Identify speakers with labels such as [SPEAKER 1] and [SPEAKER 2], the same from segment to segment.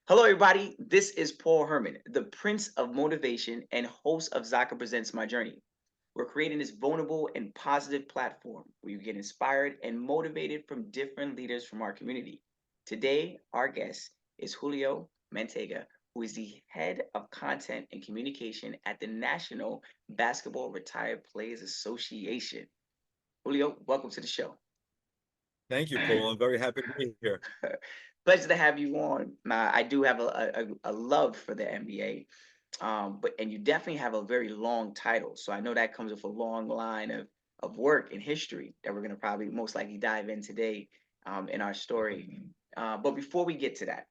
[SPEAKER 1] Hello, everybody. This is Paul Herman, the Prince of Motivation and host of Zaka Presents My Journey. We're creating this vulnerable and positive platform where you get inspired and motivated from different leaders from our community. Today, our guest is Julio Manteiga, who is the head of content and communication at the National Basketball Retired Players Association. Julio, welcome to the show.
[SPEAKER 2] Thank you, Paul. I'm very happy to be here.
[SPEAKER 1] Pleasure to have you on. I do have a love for the NBA, but and you definitely have a very long title. So I know that comes with a long line of work and history that we're going to probably most likely dive in today in our story. But before we get to that,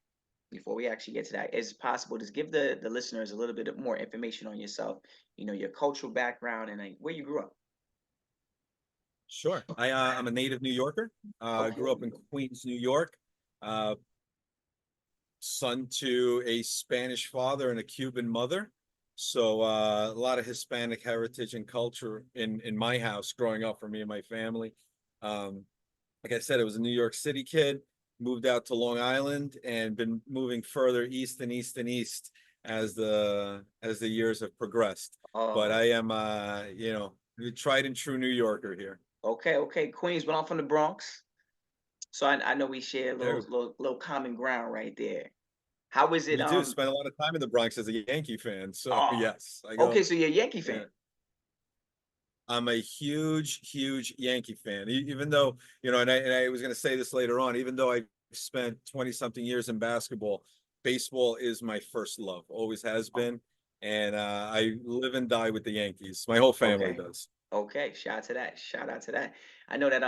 [SPEAKER 1] before we actually get to that, is it possible to give the listeners a little bit more information on yourself, your cultural background and like, where you grew up?
[SPEAKER 2] Sure. I'm a native New Yorker. Grew up in Queens, New York. Uh, Son to a Spanish father and a Cuban mother. So a lot of Hispanic heritage and culture in my house growing up for me and my family. Like I said, I was a New York City kid, moved out to Long Island and been moving further east and east and east as the years have progressed. But I am a tried and true New Yorker here.
[SPEAKER 1] Okay. Queens, but I'm from the Bronx. So I know we share a
[SPEAKER 2] There,
[SPEAKER 1] little common ground right there. How is it?
[SPEAKER 2] we do spend a lot of time in the Bronx as a Yankee fan. So
[SPEAKER 1] Oh,
[SPEAKER 2] yes, I go.
[SPEAKER 1] okay. So you're a Yankee
[SPEAKER 2] Yeah,
[SPEAKER 1] fan.
[SPEAKER 2] I'm a huge, huge Yankee fan. Even though, and I was going to say this later on, even though I spent 20 something years in basketball, baseball is my first love, always has
[SPEAKER 1] Oh,
[SPEAKER 2] been. And I live and die with the Yankees. My whole family
[SPEAKER 1] okay.
[SPEAKER 2] does.
[SPEAKER 1] Okay. Shout out to that. Shout out to that. I know that.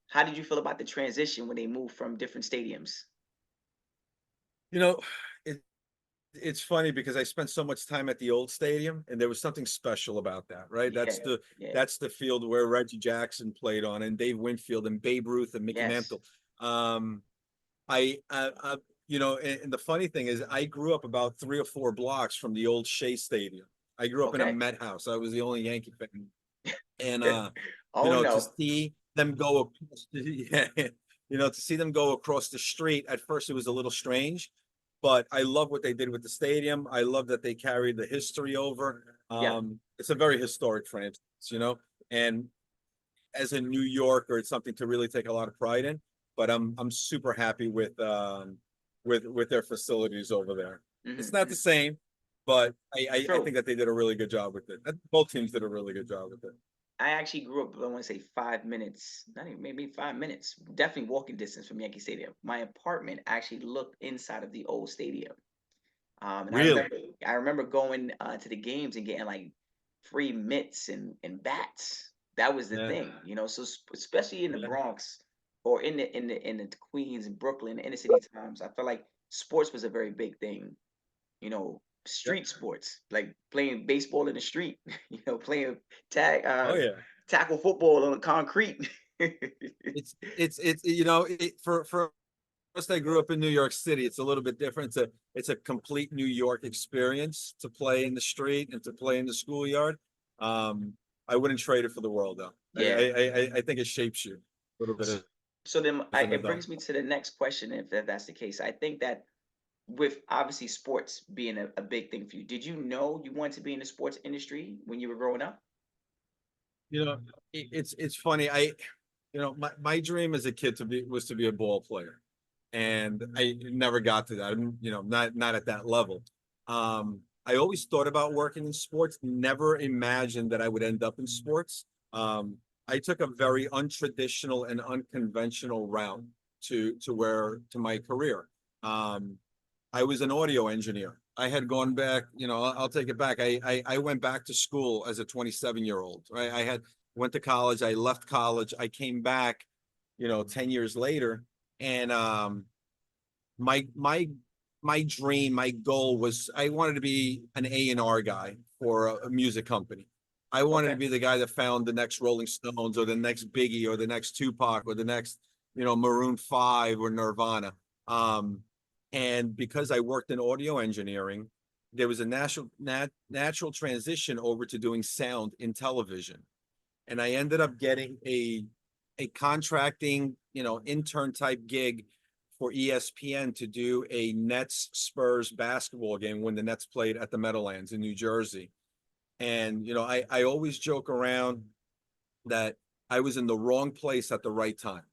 [SPEAKER 1] How did you feel about the transition when they moved from different stadiums?
[SPEAKER 2] You know, it, it's funny because I spent so much time at the old stadium and there was something special about that, right?
[SPEAKER 1] Yeah.
[SPEAKER 2] That's the
[SPEAKER 1] Yeah.
[SPEAKER 2] that's the field where Reggie Jackson played on and Dave Winfield and Babe Ruth and Mickey
[SPEAKER 1] Yes.
[SPEAKER 2] Mantle. Um, and the funny thing is, I grew up about 3 or 4 blocks from the old Shea Stadium. I grew up in a
[SPEAKER 1] Okay.
[SPEAKER 2] Met house. I was the only Yankee fan, and
[SPEAKER 1] Oh
[SPEAKER 2] to
[SPEAKER 1] no.
[SPEAKER 2] see them go across yeah, to see them go across the street. At first, it was a little strange, but I love what they did with the stadium. I love that they carried the history over.
[SPEAKER 1] Yeah.
[SPEAKER 2] It's a very historic franchise, and as a New Yorker, it's something to really take a lot of pride in. But I'm super happy with their facilities over there. It's not the
[SPEAKER 1] Hmm.
[SPEAKER 2] same, but I
[SPEAKER 1] True.
[SPEAKER 2] think that they did a really good job with it. Both teams did a really good job with it.
[SPEAKER 1] I actually grew up, I want to say 5 minutes, not even maybe 5 minutes, definitely walking distance from Yankee Stadium. My apartment actually looked inside of the old stadium. And
[SPEAKER 2] Really?
[SPEAKER 1] I remember going to the games and getting like free mitts and bats. That was the
[SPEAKER 2] Yeah,
[SPEAKER 1] thing. So especially in the
[SPEAKER 2] yeah,
[SPEAKER 1] Bronx or in the Queens and Brooklyn, inner city times, I felt like sports was a very big thing.
[SPEAKER 2] yep.
[SPEAKER 1] Street sports like playing baseball in the street. Playing tag,
[SPEAKER 2] Oh yeah.
[SPEAKER 1] tackle football on the concrete.
[SPEAKER 2] For us that grew up in New York City, it's a little bit different. It's a complete New York experience to play in the street and to play in the schoolyard. Um, I wouldn't trade it for the world, though. I
[SPEAKER 1] Yeah.
[SPEAKER 2] I I think it shapes you a little bit
[SPEAKER 1] So then
[SPEAKER 2] as an
[SPEAKER 1] it
[SPEAKER 2] adult.
[SPEAKER 1] brings me to the next question. If that's the case, I think that with obviously sports being a big thing for you, did you know you wanted to be in the sports industry when you were growing up?
[SPEAKER 2] You know, it's funny. My dream as a kid was to be a ball player, and I never got to that. Not at that level. I always thought about working in sports. Never imagined that I would end up in sports. I took a very untraditional and unconventional route to my career. Um, I was an audio engineer. I had gone back, I'll take it back. I went back to school as a 27-year-old, right? I had went to college. I left college. I came back, 10 years later. And my my my dream, my goal was I wanted to be an A&R guy for a music company. I wanted to
[SPEAKER 1] Okay.
[SPEAKER 2] be the guy that found the next Rolling Stones or the next Biggie or the next Tupac or the next, Maroon 5 or Nirvana. Um, and because I worked in audio engineering, there was a natural transition over to doing sound in television. And I ended up getting a contracting, intern type gig for ESPN to do a Nets Spurs basketball game when the Nets played at the Meadowlands in New Jersey. And, I always joke around that I was in the wrong place at the right time.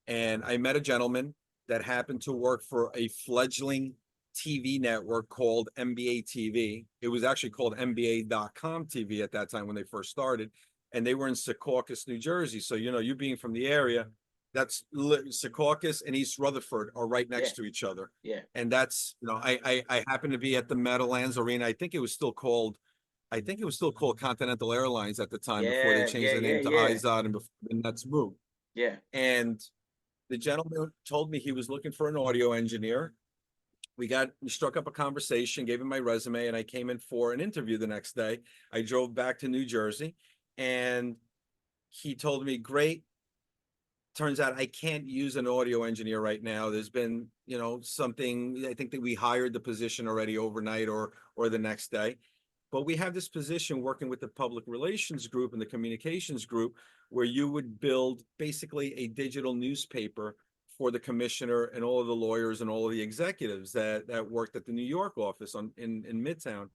[SPEAKER 2] And I met a gentleman that happened to work for a fledgling TV network called NBA TV. It was actually called NBA.com TV at that time when they first started. And they were in Secaucus, New Jersey. So, you being from the area, that's Secaucus and East Rutherford are right
[SPEAKER 1] Yeah,
[SPEAKER 2] next to each other.
[SPEAKER 1] yeah,
[SPEAKER 2] And that's, I happened to be at the Meadowlands Arena. I think it was still called Continental Airlines at the time before they
[SPEAKER 1] yeah,
[SPEAKER 2] changed
[SPEAKER 1] yeah,
[SPEAKER 2] the
[SPEAKER 1] yeah,
[SPEAKER 2] name to
[SPEAKER 1] yeah,
[SPEAKER 2] Izod and before the Nets moved.
[SPEAKER 1] yeah.
[SPEAKER 2] And the gentleman told me he was looking for an audio engineer. We struck up a conversation, gave him my resume, and I came in for an interview the next day. I drove back to New Jersey, and he told me, great. Turns out I can't use an audio engineer right now. There's been, something, I think that we hired the position already overnight or the next day. But we have this position working with the public relations group and the communications group where you would build basically a digital newspaper for the commissioner and all of the lawyers and all of the executives that worked at the New York office in Midtown.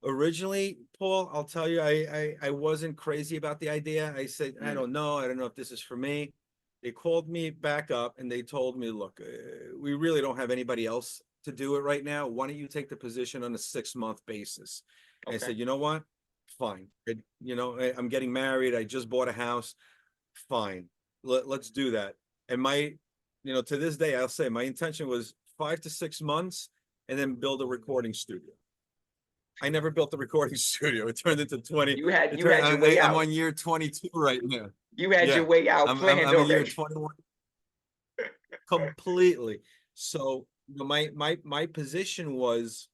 [SPEAKER 2] Originally, Paul, I'll tell you, I wasn't crazy about the idea. I said, I
[SPEAKER 1] Mm,
[SPEAKER 2] don't know. I don't know if this is for me. They called me back up and they told me, look, we really don't have anybody else to do it right now. Why don't you take the position on a 6-month basis? And I
[SPEAKER 1] okay.
[SPEAKER 2] said, you know what? Fine. I'm getting married. I just bought a house. Fine. Let's do that. And to this day, I'll say my intention was 5 to 6 months and then build a recording studio. I never built the recording studio. It turned into 20.
[SPEAKER 1] You had your way
[SPEAKER 2] I'm
[SPEAKER 1] out.
[SPEAKER 2] on year 22 right now.
[SPEAKER 1] You had your
[SPEAKER 2] Yeah.
[SPEAKER 1] way out
[SPEAKER 2] I'm I'm
[SPEAKER 1] planned
[SPEAKER 2] I'm a year
[SPEAKER 1] already.
[SPEAKER 2] 21 completely. So my position was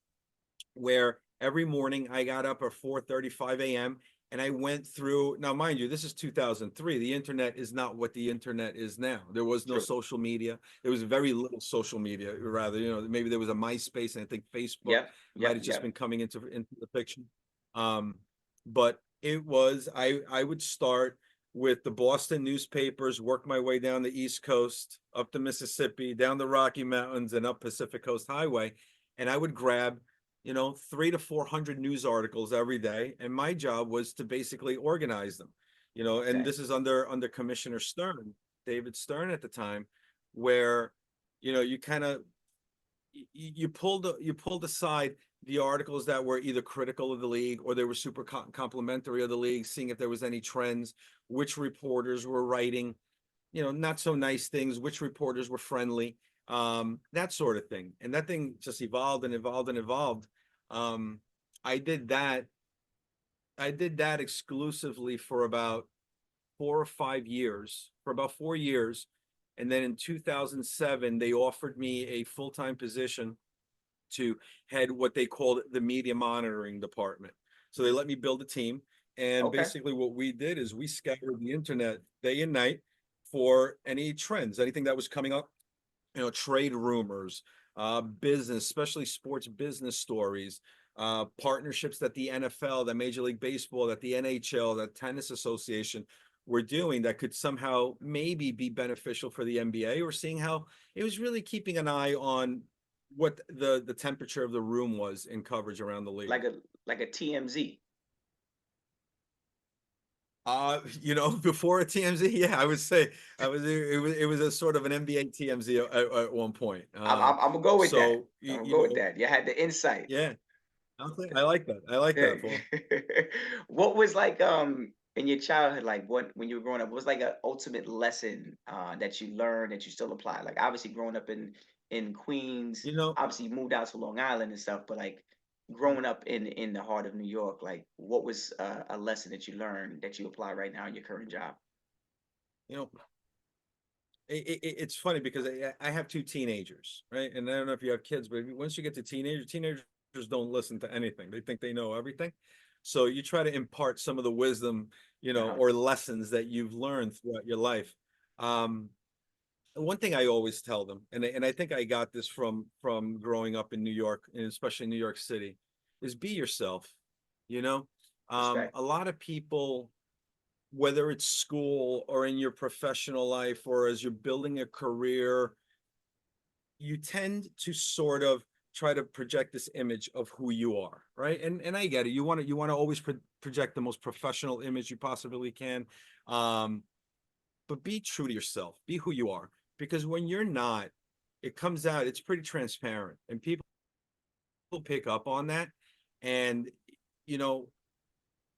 [SPEAKER 2] where every morning I got up at 4:35 a.m. and I went through. Now, mind you, this is 2003. The internet is not what the internet is now. There was no
[SPEAKER 1] True.
[SPEAKER 2] social media. There was very little social media. Rather, maybe there was a MySpace, and I think Facebook
[SPEAKER 1] Yep,
[SPEAKER 2] might
[SPEAKER 1] yep,
[SPEAKER 2] have just
[SPEAKER 1] yep.
[SPEAKER 2] been coming into the picture. But it was I would start with the Boston newspapers, work my way down the East Coast, up the Mississippi, down the Rocky Mountains, and up Pacific Coast Highway, and I would grab 300 to 400 news articles every day. And my job was to basically organize them, and
[SPEAKER 1] Okay.
[SPEAKER 2] this is under Commissioner Stern, David Stern at the time, where, you kind of, you pulled aside the articles that were either critical of the league or they were super complimentary of the league, seeing if there was any trends, which reporters were writing, not so nice things, which reporters were friendly, that sort of thing. And that thing just evolved and evolved and evolved. Um, I did that. I did that exclusively for about 4 or 5 years, for about 4 years. And then in 2007, they offered me a full-time position to head what they called the media monitoring department. So they let me build a team. And
[SPEAKER 1] Okay.
[SPEAKER 2] basically what we did is we scoured the internet day and night for any trends, anything that was coming up, trade rumors, business, especially sports business stories, partnerships that the NFL, that Major League Baseball, that the NHL, that Tennis Association were doing that could somehow maybe be beneficial for the NBA, or seeing how it was really keeping an eye on what the temperature of the room was in coverage around the league.
[SPEAKER 1] Like a TMZ.
[SPEAKER 2] Before a TMZ, yeah, I would say it was a sort of an NBA TMZ at one point.
[SPEAKER 1] I'm gonna go with that.
[SPEAKER 2] So
[SPEAKER 1] I'm gonna go with that. You had the insight.
[SPEAKER 2] yeah, okay, I like that. I like
[SPEAKER 1] Yeah.
[SPEAKER 2] that, Paul.
[SPEAKER 1] What was like in your childhood, like what when you were growing up, what was like a ultimate lesson that you learned that you still apply? Like obviously growing up in Queens,
[SPEAKER 2] You know,
[SPEAKER 1] obviously you moved out to Long Island and stuff, but like growing up in the heart of New York, like what was a lesson that you learned that you apply right now in your current job?
[SPEAKER 2] you know, it's funny because I have two teenagers, right? And I don't know if you have kids, but once you get to teenagers don't listen to anything. They think they know everything. So you try to impart some of the wisdom,
[SPEAKER 1] Uh-huh.
[SPEAKER 2] or lessons that you've learned throughout your life. Um, One thing I always tell them, and I think I got this from growing up in New York, and especially New York City, is be yourself. You know,
[SPEAKER 1] Respect.
[SPEAKER 2] a lot of people, whether it's school or in your professional life or as you're building a career, you tend to sort of try to project this image of who you are, right? And I get it. You want to always project the most professional image you possibly can. Um, but be true to yourself. Be who you are. Because when you're not, it comes out, it's pretty transparent. And people pick up on that. And you know,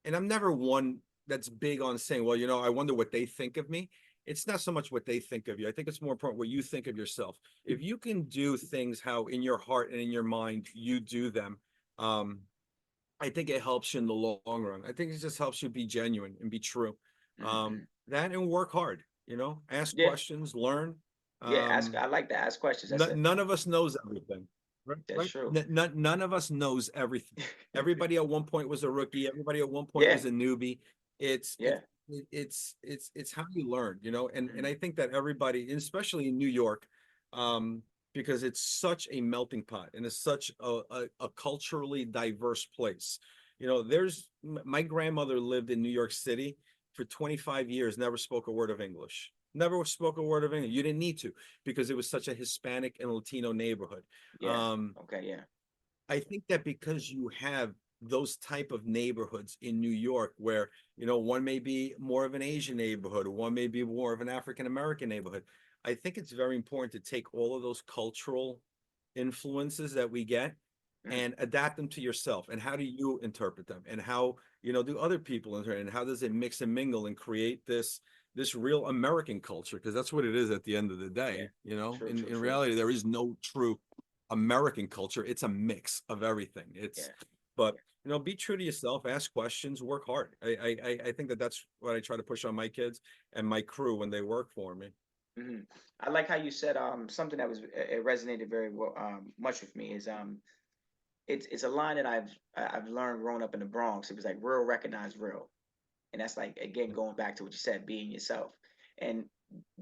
[SPEAKER 2] and I'm never one that's big on saying, well, I wonder what they think of me. It's not so much what they think of you. I think it's more important what you think of yourself. If you can do things how in your heart and in your mind you do them, um, I think it helps you in the long run. I think it just helps you be genuine and be true.
[SPEAKER 1] Hmm.
[SPEAKER 2] That and work hard, ask
[SPEAKER 1] Yeah,
[SPEAKER 2] questions, learn.
[SPEAKER 1] yeah. Ask.
[SPEAKER 2] Um,
[SPEAKER 1] I like to ask questions. That's a
[SPEAKER 2] None of us knows everything, right?
[SPEAKER 1] that's
[SPEAKER 2] Right?
[SPEAKER 1] true.
[SPEAKER 2] None of us knows everything. Everybody at one point was a rookie. Everybody at one point
[SPEAKER 1] Yeah,
[SPEAKER 2] was a newbie. It's
[SPEAKER 1] yeah.
[SPEAKER 2] it's it's how you learn, and
[SPEAKER 1] Mhm.
[SPEAKER 2] I think that everybody, especially in New York, because it's such a melting pot and it's such a culturally diverse place. There's my grandmother lived in New York City for 25 years, never spoke a word of English. Never spoke a word of English. You didn't need to because it was such a Hispanic and Latino neighborhood.
[SPEAKER 1] Yeah.
[SPEAKER 2] Um,
[SPEAKER 1] Okay. Yeah.
[SPEAKER 2] I think that because you have those type of neighborhoods in New York where, one may be more of an Asian neighborhood, or one may be more of an African American neighborhood. I think it's very important to take all of those cultural influences that we get
[SPEAKER 1] Mhm.
[SPEAKER 2] and adapt them to yourself. And how do you interpret them? And how, do other people interpret, and how does it mix and mingle and create this real American culture? Because that's what it is at the end of the
[SPEAKER 1] Yeah.
[SPEAKER 2] day.
[SPEAKER 1] True.
[SPEAKER 2] In
[SPEAKER 1] True.
[SPEAKER 2] in
[SPEAKER 1] True.
[SPEAKER 2] reality, there is no true American culture. It's a mix of everything.
[SPEAKER 1] Yeah.
[SPEAKER 2] But be true to yourself, ask questions, work hard. I think that that's what I try to push on my kids and my crew when they work for me.
[SPEAKER 1] Hmm. I like how you said something that was it resonated very well much with me is it's a line that I've learned growing up in the Bronx. It was like real recognize real, and that's like again going back to what you said, being yourself and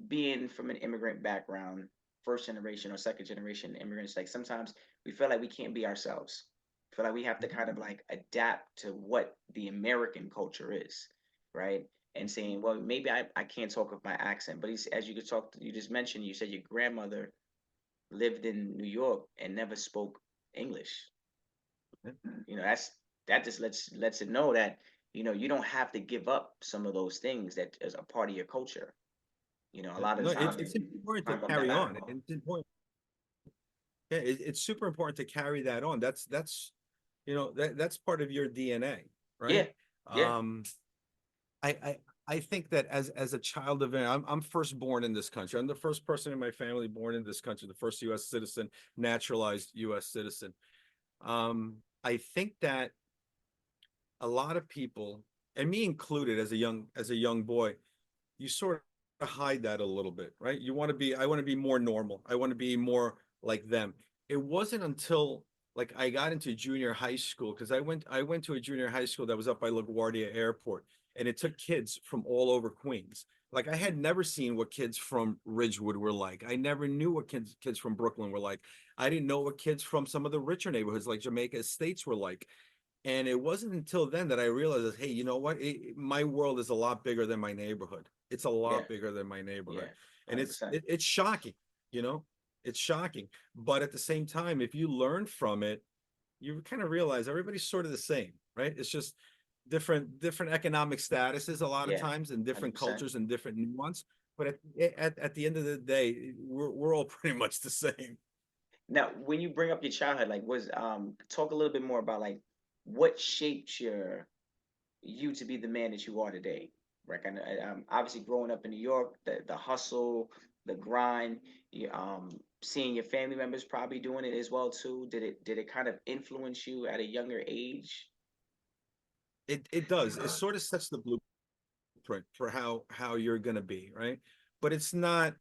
[SPEAKER 1] being from an immigrant background, first generation or second generation immigrants. Like sometimes we feel like we can't be ourselves. Feel like we have to kind of like adapt to what the American culture is, right? And saying, well, maybe I can't talk with my accent, but as you could talk, you just mentioned, you said your grandmother lived in New York and never spoke English. That just lets it know that you don't have to give up some of those things that is a part of your culture. A lot of
[SPEAKER 2] No,
[SPEAKER 1] the time
[SPEAKER 2] it's important to
[SPEAKER 1] climb up that
[SPEAKER 2] carry
[SPEAKER 1] ladder.
[SPEAKER 2] on. It's important. Yeah, it's super important to carry that on. That's part of your DNA,
[SPEAKER 1] Yeah,
[SPEAKER 2] right?
[SPEAKER 1] yeah.
[SPEAKER 2] Um, I I I think that as a child of I'm first born in this country. I'm the first person in my family born in this country, the first U.S. citizen, naturalized U.S. citizen. I think that a lot of people, and me included, as a young boy, you sort of hide that a little bit, right? I want to be more normal. I want to be more like them. It wasn't until like I got into junior high school because I went to a junior high school that was up by LaGuardia Airport, and it took kids from all over Queens. Like I had never seen what kids from Ridgewood were like. I never knew what kids from Brooklyn were like. I didn't know what kids from some of the richer neighborhoods like Jamaica Estates were like. And it wasn't until then that I realized, hey, you know what? My world is a lot bigger than my neighborhood. It's a
[SPEAKER 1] Yeah,
[SPEAKER 2] lot bigger than my
[SPEAKER 1] yeah,
[SPEAKER 2] neighborhood, and
[SPEAKER 1] 100%.
[SPEAKER 2] it's shocking. You know, it's shocking. But at the same time, if you learn from it, you kind of realize everybody's sort of the same, right? It's just different economic statuses a lot of
[SPEAKER 1] Yeah,
[SPEAKER 2] times, and different
[SPEAKER 1] 100%.
[SPEAKER 2] cultures and different nuance. But at the end of the day, we're all pretty much the same.
[SPEAKER 1] Now, when you bring up your childhood, like, was talk a little bit more about like what shaped you to be the man that you are today. Right? And obviously, growing up in New York, the hustle, the grind, seeing your family members probably doing it as well too. Did it kind of influence you at a younger age?
[SPEAKER 2] It does. It sort of sets the blueprint for how you're going to be, right? But it's not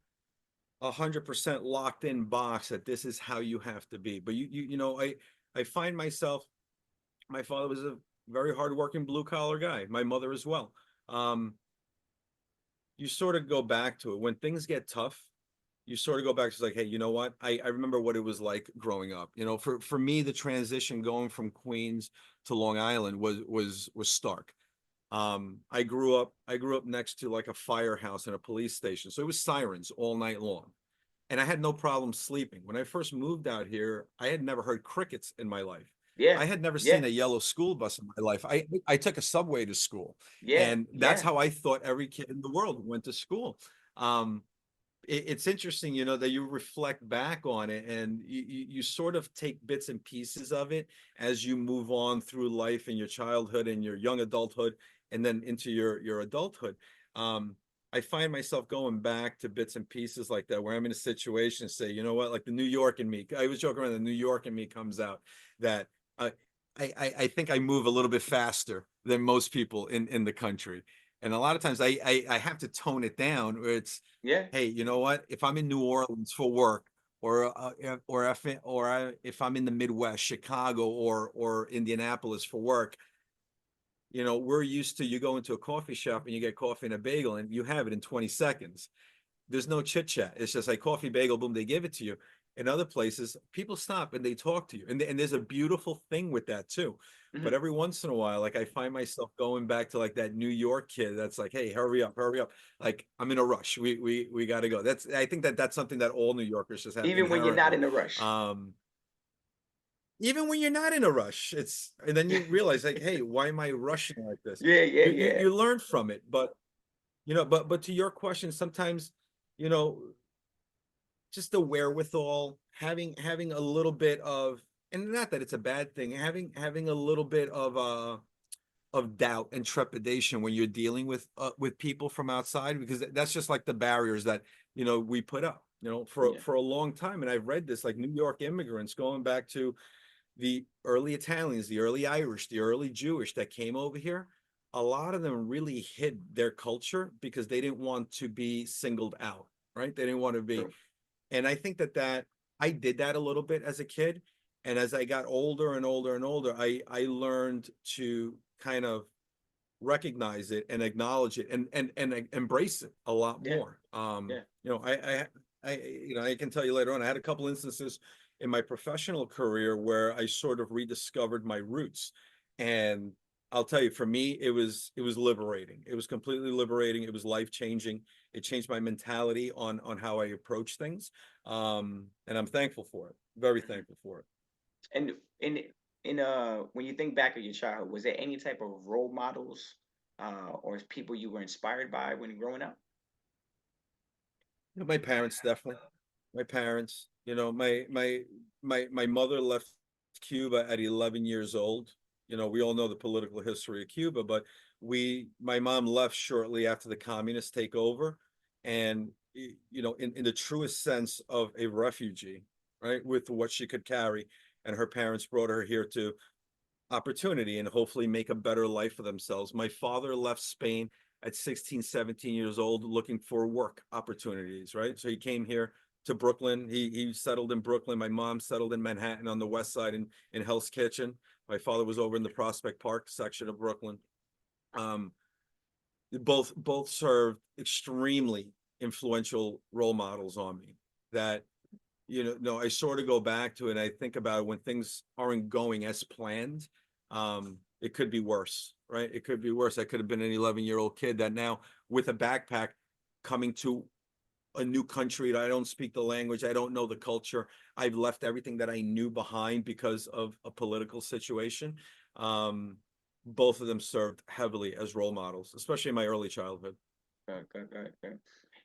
[SPEAKER 2] 100% locked in box that this is how you have to be. But I find myself. My father was a very hardworking blue collar guy. My mother as well. Um, you sort of go back to it when things get tough. You sort of go back to like, hey, you know what? I remember what it was like growing up. For me, the transition going from Queens to Long Island was stark. I grew up next to like a firehouse and a police station, so it was sirens all night long. and I had no problem sleeping. When I first moved out here, I had never heard crickets in my life.
[SPEAKER 1] Yeah,
[SPEAKER 2] I had never seen
[SPEAKER 1] yeah,
[SPEAKER 2] a yellow school bus in my life. I took a subway to school,
[SPEAKER 1] yeah,
[SPEAKER 2] and that's
[SPEAKER 1] yeah.
[SPEAKER 2] how I thought every kid in the world went to school. Um, it's interesting, that you reflect back on it, and you sort of take bits and pieces of it as you move on through life in your childhood and your young adulthood, and then into your adulthood. Um, I find myself going back to bits and pieces like that, where I'm in a situation and say, you know what, like the New York in me. I was joking around, the New York in me comes out that I I think I move a little bit faster than most people in the country. And a lot of times I have to tone it down, where it's,
[SPEAKER 1] Yeah.
[SPEAKER 2] hey, you know what? If I'm in New Orleans for work, if I'm in the Midwest, Chicago or Indianapolis for work, we're used to, you go into a coffee shop and you get coffee and a bagel and you have it in 20 seconds. There's no chit chat. It's just like coffee, bagel, boom, they give it to you. In other places, people stop and they talk to you. And there's a beautiful thing with that too. But
[SPEAKER 1] Hmm.
[SPEAKER 2] every once in a while, like I find myself going back to like that New York kid that's like, hey, hurry up, hurry up. Like I'm in a rush. We gotta go. I think that that's something that all New Yorkers just have
[SPEAKER 1] Even when you're not
[SPEAKER 2] inherently.
[SPEAKER 1] in a rush.
[SPEAKER 2] Um, Even when you're not in a rush, and then you realize like, hey, why am I rushing like this?
[SPEAKER 1] Yeah, yeah, yeah.
[SPEAKER 2] You learn from it, but to your question, sometimes, you know, just the wherewithal, having a little bit of, and not that it's a bad thing, having a little bit of doubt and trepidation when you're dealing with people from outside, because that's just like the barriers that we put up,
[SPEAKER 1] Yeah.
[SPEAKER 2] for a long time. And I've read this, like New York immigrants going back to the early Italians, the early Irish, the early Jewish that came over here. A lot of them really hid their culture because they didn't want to be singled out, right? They didn't want to be.
[SPEAKER 1] True.
[SPEAKER 2] And I think that I did that a little bit as a kid. And as I got older and older and older, I learned to kind of recognize it and acknowledge it and embrace it a lot
[SPEAKER 1] Yeah,
[SPEAKER 2] more.
[SPEAKER 1] yeah.
[SPEAKER 2] I can tell you later on, I had a couple instances in my professional career where I sort of rediscovered my roots. And I'll tell you, for me, it was liberating. It was completely liberating. It was life changing. It changed my mentality on how I approach things. And I'm thankful for it. Very
[SPEAKER 1] Mhm.
[SPEAKER 2] thankful for it.
[SPEAKER 1] And when you think back of your childhood, was there any type of role models or people you were inspired by when growing up?
[SPEAKER 2] My parents, definitely. My parents, my mother left Cuba at 11 years old. We all know the political history of Cuba, but my mom left shortly after the communists take over. And, in the truest sense of a refugee, right, with what she could carry. And her parents brought her here to opportunity and hopefully make a better life for themselves. My father left Spain at 16, 17 years old looking for work opportunities, right? So he came here to Brooklyn. He settled in Brooklyn. My mom settled in Manhattan on the west side in Hell's Kitchen. My father was over in the Prospect Park section of Brooklyn. Um, both served extremely influential role models on me that no, I sort of go back to it and I think about when things aren't going as planned. It could be worse, right? It could be worse. I could have been an 11-year-old kid that now, with a backpack, coming to a new country that I don't speak the language, I don't know the culture. I've left everything that I knew behind because of a political situation. Um, Both of them served heavily as role models, especially in my early childhood.
[SPEAKER 1] Good.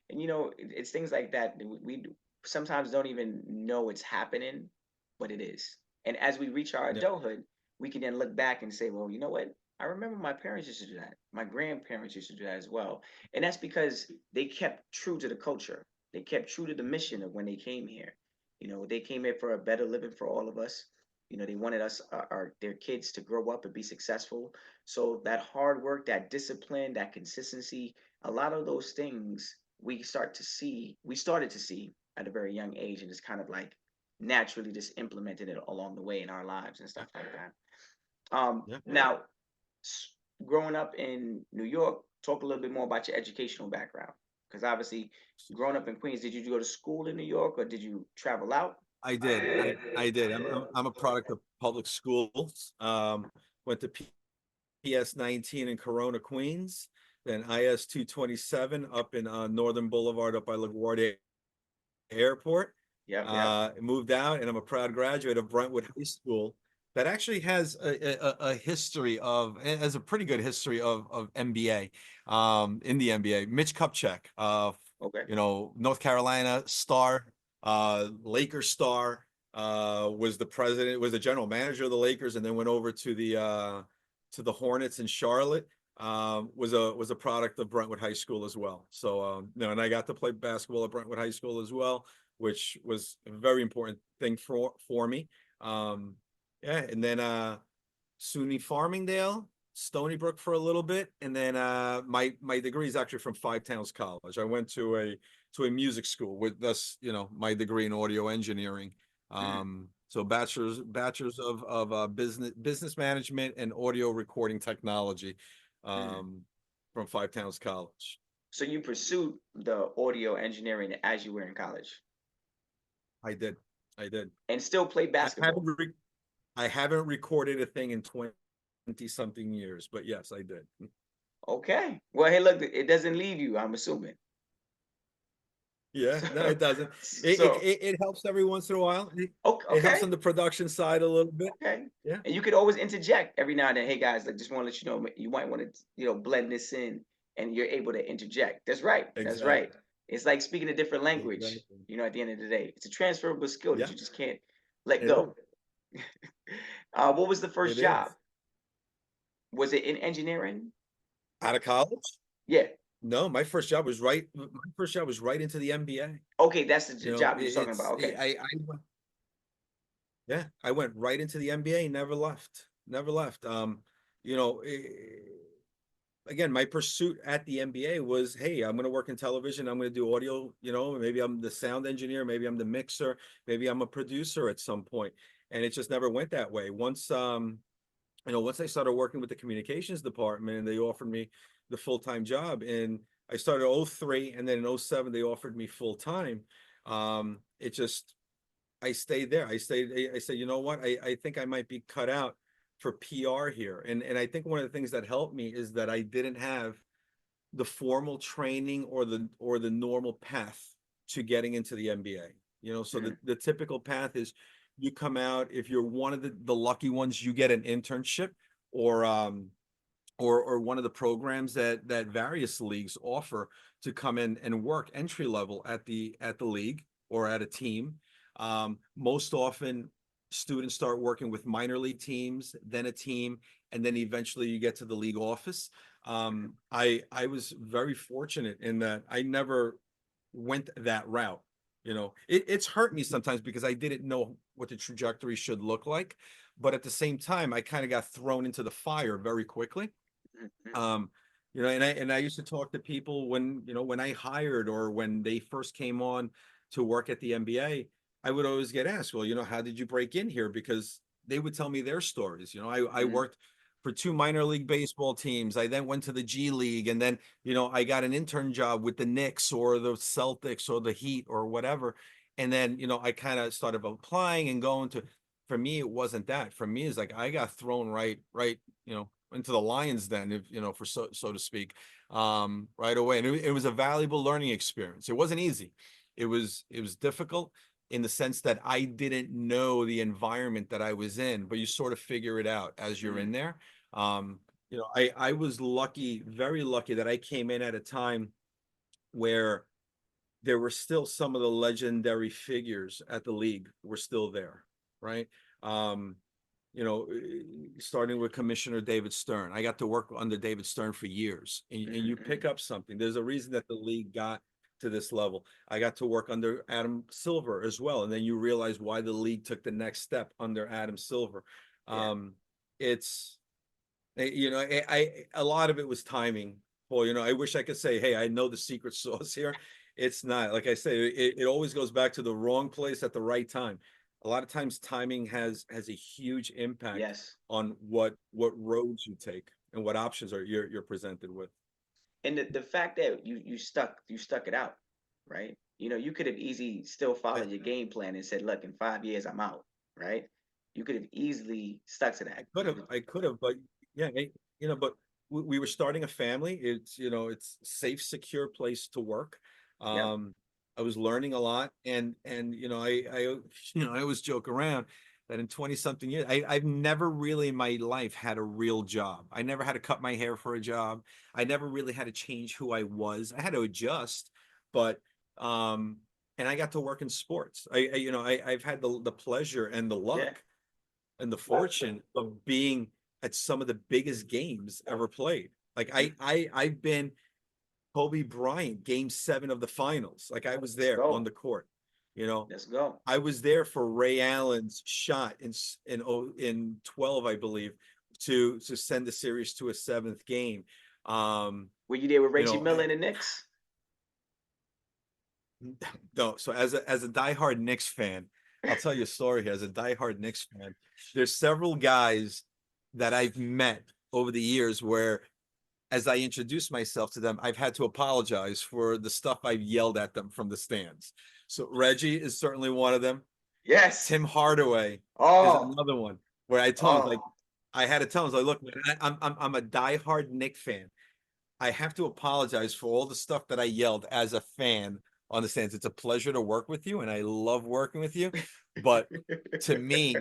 [SPEAKER 1] And it's things like that that sometimes don't even know it's happening, but it is. And as we reach our
[SPEAKER 2] Yeah,
[SPEAKER 1] adulthood, we can then look back and say, well, you know what? I remember my parents used to do that. My grandparents used to do that as well. And that's because they kept true to the culture. They kept true to the mission of when they came here. They came here for a better living for all of us. They wanted us, their kids, to grow up and be successful. So that hard work, that discipline, that consistency, a lot of those things we started to see at a very young age, and it's kind of like naturally just implemented it along the way in our lives and stuff like that.
[SPEAKER 2] yeah.
[SPEAKER 1] Now, growing up in New York, talk a little bit more about your educational background, because obviously, growing up in Queens, did you go to school in New York or did you travel out?
[SPEAKER 2] I did. I did. I'm a product of public schools. Went to PS 19 in Corona, Queens, then IS 227 up in Northern Boulevard up by LaGuardia airport.
[SPEAKER 1] Yep. Yep.
[SPEAKER 2] Moved out, and I'm a proud graduate of Brentwood High School that actually has a history of, has a pretty good history of NBA, in the NBA. Mitch Kupchak,
[SPEAKER 1] Okay.
[SPEAKER 2] North Carolina star, Lakers star, was the president, was the general manager of the Lakers, and then went over to the Hornets in Charlotte. Was a product of Brentwood High School as well. So and I got to play basketball at Brentwood High School as well, which was a very important thing for me. Yeah, and then SUNY Farmingdale, Stony Brook for a little bit, and then my degree is actually from Five Towns College. I went to a music school with this, my degree in audio engineering. So bachelor's of business management and audio recording technology,
[SPEAKER 1] Mm.
[SPEAKER 2] from Five Towns College.
[SPEAKER 1] So you pursued the audio engineering as you were in college
[SPEAKER 2] I did. I did.
[SPEAKER 1] and still played
[SPEAKER 2] I haven't
[SPEAKER 1] basketball.
[SPEAKER 2] I haven't recorded a thing in 20 something years, but yes, I did.
[SPEAKER 1] Okay. Well, hey, look, it doesn't leave you, I'm assuming.
[SPEAKER 2] Yeah, no,
[SPEAKER 1] So,
[SPEAKER 2] it doesn't.
[SPEAKER 1] so
[SPEAKER 2] It helps every once in a while.
[SPEAKER 1] okay,
[SPEAKER 2] It helps
[SPEAKER 1] okay,
[SPEAKER 2] on the production side a little bit.
[SPEAKER 1] okay.
[SPEAKER 2] Yeah,
[SPEAKER 1] And you could always interject every now and then. Hey guys, like just want to let you know you might want to, blend this in, and you're able to interject. That's right. That's right.
[SPEAKER 2] exactly.
[SPEAKER 1] It's like speaking a different language.
[SPEAKER 2] Exactly.
[SPEAKER 1] At the end of the day, it's a transferable skill that
[SPEAKER 2] Yeah,
[SPEAKER 1] you just can't let
[SPEAKER 2] it is.
[SPEAKER 1] go. What was the first
[SPEAKER 2] It
[SPEAKER 1] job?
[SPEAKER 2] is.
[SPEAKER 1] Was it in engineering?
[SPEAKER 2] Out of college?
[SPEAKER 1] Yeah.
[SPEAKER 2] No, my first job was right into the NBA.
[SPEAKER 1] Okay, that's the job you was talking about.
[SPEAKER 2] It's
[SPEAKER 1] Okay.
[SPEAKER 2] yeah, I went right into the NBA, never left. Never left. You know, again, my pursuit at the NBA was, hey, I'm going to work in television. I'm going to do audio, maybe I'm the sound engineer, maybe I'm the mixer, maybe I'm a producer at some point. And it just never went that way. Once I started working with the communications department and they offered me the full-time job, and I started 03, and then in 07 they offered me full-time. It just, I stayed there. I said, you know what? I think I might be cut out for PR here. And I think one of the things that helped me is that I didn't have the formal training or the normal path to getting into the NBA. So
[SPEAKER 1] Mhm.
[SPEAKER 2] the typical path is you come out, if you're one of the lucky ones, you get an internship, or or one of the programs that various leagues offer to come in and work entry level at the league or at a team. Most often students start working with minor league teams, then a team, and then eventually you get to the league office. I was very fortunate in that I never went that route. It's hurt me sometimes because I didn't know what the trajectory should look like, but at the same time I kind of got thrown into the fire very quickly.
[SPEAKER 1] Mhm.
[SPEAKER 2] um and I used to talk to people when I hired or when they first came on to work at the NBA. I would always get asked, well, how did you break in here? Because they would tell me their stories. I
[SPEAKER 1] Mhm.
[SPEAKER 2] worked for two minor league baseball teams. I then went to the G League, and then I got an intern job with the Knicks or the Celtics or the Heat or whatever. And then I kind of started applying and going to. For me, it wasn't that. For me, it's like I got thrown right into the lion's den, if for so to speak, right away. And it was a valuable learning experience. It wasn't easy. It was difficult in the sense that I didn't know the environment that I was in, but you sort of figure it out as you're in
[SPEAKER 1] Mhm.
[SPEAKER 2] there. I was lucky, very lucky, that I came in at a time where there were still some of the legendary figures at the league were still there, right? Um, Starting with Commissioner David Stern. I got to work under David Stern for years, and you pick
[SPEAKER 1] Mhm.
[SPEAKER 2] up something. There's a reason that the league got to this level. I got to work under Adam Silver as well, and then you realize why the league took the next step under Adam Silver.
[SPEAKER 1] Yeah.
[SPEAKER 2] It's a lot of it was timing. Well, I wish I could say, hey, I know the secret sauce here. It's not. Like I say, it always goes back to the wrong place at the right time. A lot of times timing has a huge impact
[SPEAKER 1] Yes.
[SPEAKER 2] on what roads you take and what options you're presented with.
[SPEAKER 1] And the fact that you stuck it out, right? You could have easily still
[SPEAKER 2] I,
[SPEAKER 1] followed your game plan and said, "Look, in 5 years, I'm out." Right? You could have easily stuck to that.
[SPEAKER 2] I could have, but yeah, but we were starting a family. It's a safe, secure place to work.
[SPEAKER 1] Yep.
[SPEAKER 2] Um, I was learning a lot, and I always joke around that in 20 something years, I've never really in my life had a real job. I never had to cut my hair for a job. I never really had to change who I was. I had to adjust, but um, and I got to work in sports. I've had the pleasure and the
[SPEAKER 1] Yeah.
[SPEAKER 2] luck and the fortune of being at some of the biggest games ever played. Like I've been Kobe Bryant, game 7 of the finals. Like I was
[SPEAKER 1] Let's
[SPEAKER 2] there on
[SPEAKER 1] go.
[SPEAKER 2] the court, you know.
[SPEAKER 1] Let's go.
[SPEAKER 2] I was there for Ray Allen's shot in 12, I believe, to send the series to a 7th game. Um,
[SPEAKER 1] Were you there with
[SPEAKER 2] you
[SPEAKER 1] Reggie
[SPEAKER 2] know,
[SPEAKER 1] Miller and the Knicks?
[SPEAKER 2] no, so as a diehard Knicks fan, I'll tell you a story here. As a diehard Knicks fan, there's several guys that I've met over the years where as I introduce myself to them, I've had to apologize for the stuff I've yelled at them from the stands. So Reggie is certainly one of them.
[SPEAKER 1] Yes.
[SPEAKER 2] Tim Hardaway is
[SPEAKER 1] Oh,
[SPEAKER 2] another one where I told him like
[SPEAKER 1] oh.
[SPEAKER 2] I had to tell him like, look, man, I'm a diehard Knick fan. I have to apologize for all the stuff that I yelled as a fan on the stands. It's a pleasure to work with you, and I love working with you. But to me,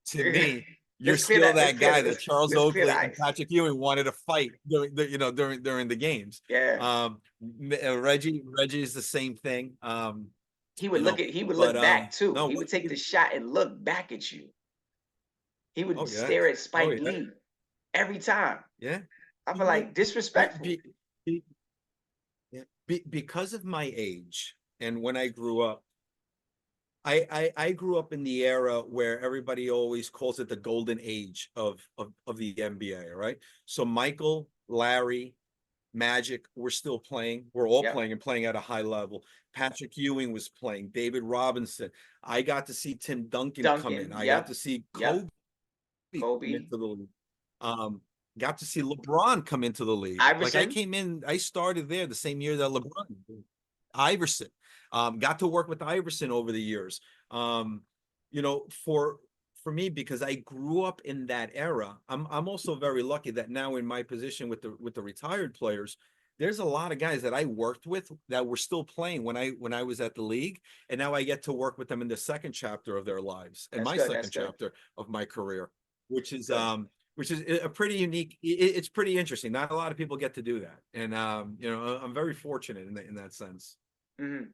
[SPEAKER 2] to me, you're
[SPEAKER 1] Let's clear
[SPEAKER 2] still
[SPEAKER 1] that.
[SPEAKER 2] that guy that
[SPEAKER 1] Let's
[SPEAKER 2] Charles
[SPEAKER 1] let's clear the
[SPEAKER 2] Oakley and
[SPEAKER 1] ice.
[SPEAKER 2] Patrick Ewing wanted to fight during the games.
[SPEAKER 1] Yeah.
[SPEAKER 2] Reggie is the same thing.
[SPEAKER 1] He would
[SPEAKER 2] But
[SPEAKER 1] look back too.
[SPEAKER 2] no,
[SPEAKER 1] He would take the shot and look back at you. He would
[SPEAKER 2] oh yeah,
[SPEAKER 1] stare at
[SPEAKER 2] oh
[SPEAKER 1] Spike
[SPEAKER 2] yeah,
[SPEAKER 1] Lee every time.
[SPEAKER 2] yeah.
[SPEAKER 1] I
[SPEAKER 2] You
[SPEAKER 1] feel
[SPEAKER 2] know,
[SPEAKER 1] like
[SPEAKER 2] be,
[SPEAKER 1] disrespectful.
[SPEAKER 2] be, be, yeah. Because of my age and when I grew up, I grew up in the era where everybody always calls it the golden age of the NBA, right? So Michael, Larry, Magic were still playing. We're all
[SPEAKER 1] Yep.
[SPEAKER 2] playing and playing at a high level. Patrick Ewing was playing, David Robinson. I got to see Tim Duncan come in.
[SPEAKER 1] Duncan.
[SPEAKER 2] I got
[SPEAKER 1] Yep.
[SPEAKER 2] to see
[SPEAKER 1] Yep.
[SPEAKER 2] Kobe come
[SPEAKER 1] Kobe.
[SPEAKER 2] into the league. Um, got to see LeBron come into the league. Like I
[SPEAKER 1] Iverson.
[SPEAKER 2] came in, I started there the same year that LeBron did. Iverson. Got to work with Iverson over the years. Um, you know, for me, because I grew up in that era, I'm also very lucky that now in my position with the retired players, there's a lot of guys that I worked with that were still playing when I was at the league, and now I get to work with them in the second chapter of their lives and
[SPEAKER 1] That's
[SPEAKER 2] my
[SPEAKER 1] good. That's
[SPEAKER 2] second
[SPEAKER 1] good.
[SPEAKER 2] chapter of my career, which
[SPEAKER 1] That's
[SPEAKER 2] is
[SPEAKER 1] good.
[SPEAKER 2] a pretty unique. It's pretty interesting. Not a lot of people get to do that, and I'm very fortunate in that sense.
[SPEAKER 1] hmm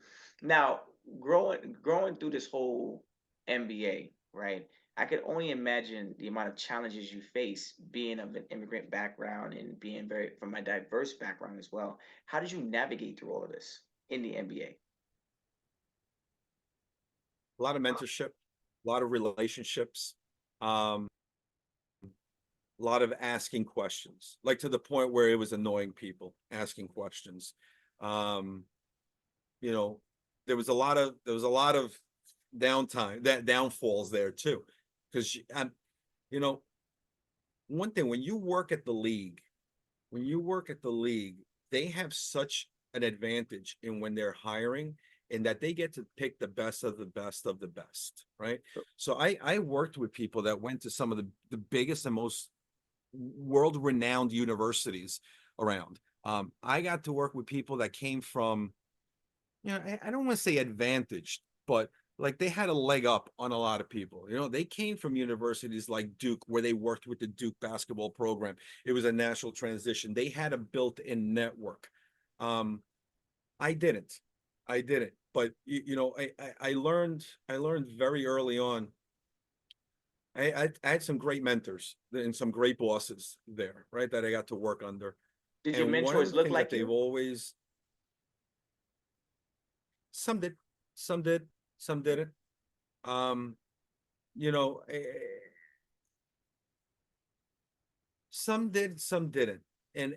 [SPEAKER 1] Now, growing through this whole MBA, right? I could only imagine the amount of challenges you face being of an immigrant background and being very from a diverse background as well. How did you navigate through all of this in the MBA?
[SPEAKER 2] A lot of mentorship, a lot of relationships, um, a lot of asking questions, like to the point where it was annoying people asking questions. Um, you know, there was a lot of downtime, that downfalls there too, because you know, one thing when you work at the league, they have such an advantage in when they're hiring in that they get to pick the best of the best of the best, right? So I worked with people that went to some of the biggest and most world renowned universities around. I got to work with people that came from, I don't want to say advantaged, but like they had a leg up on a lot of people. They came from universities like Duke, where they worked with the Duke basketball program. It was a natural transition. They had a built-in network. Um, I didn't. I didn't. But I learned very early on. I had some great mentors and some great bosses there, right? That I got to work under.
[SPEAKER 1] Did your
[SPEAKER 2] And one of
[SPEAKER 1] mentors
[SPEAKER 2] the
[SPEAKER 1] look
[SPEAKER 2] things that
[SPEAKER 1] like
[SPEAKER 2] they've
[SPEAKER 1] you?
[SPEAKER 2] always some did, some did, some didn't. Um, you know, some did, some didn't. And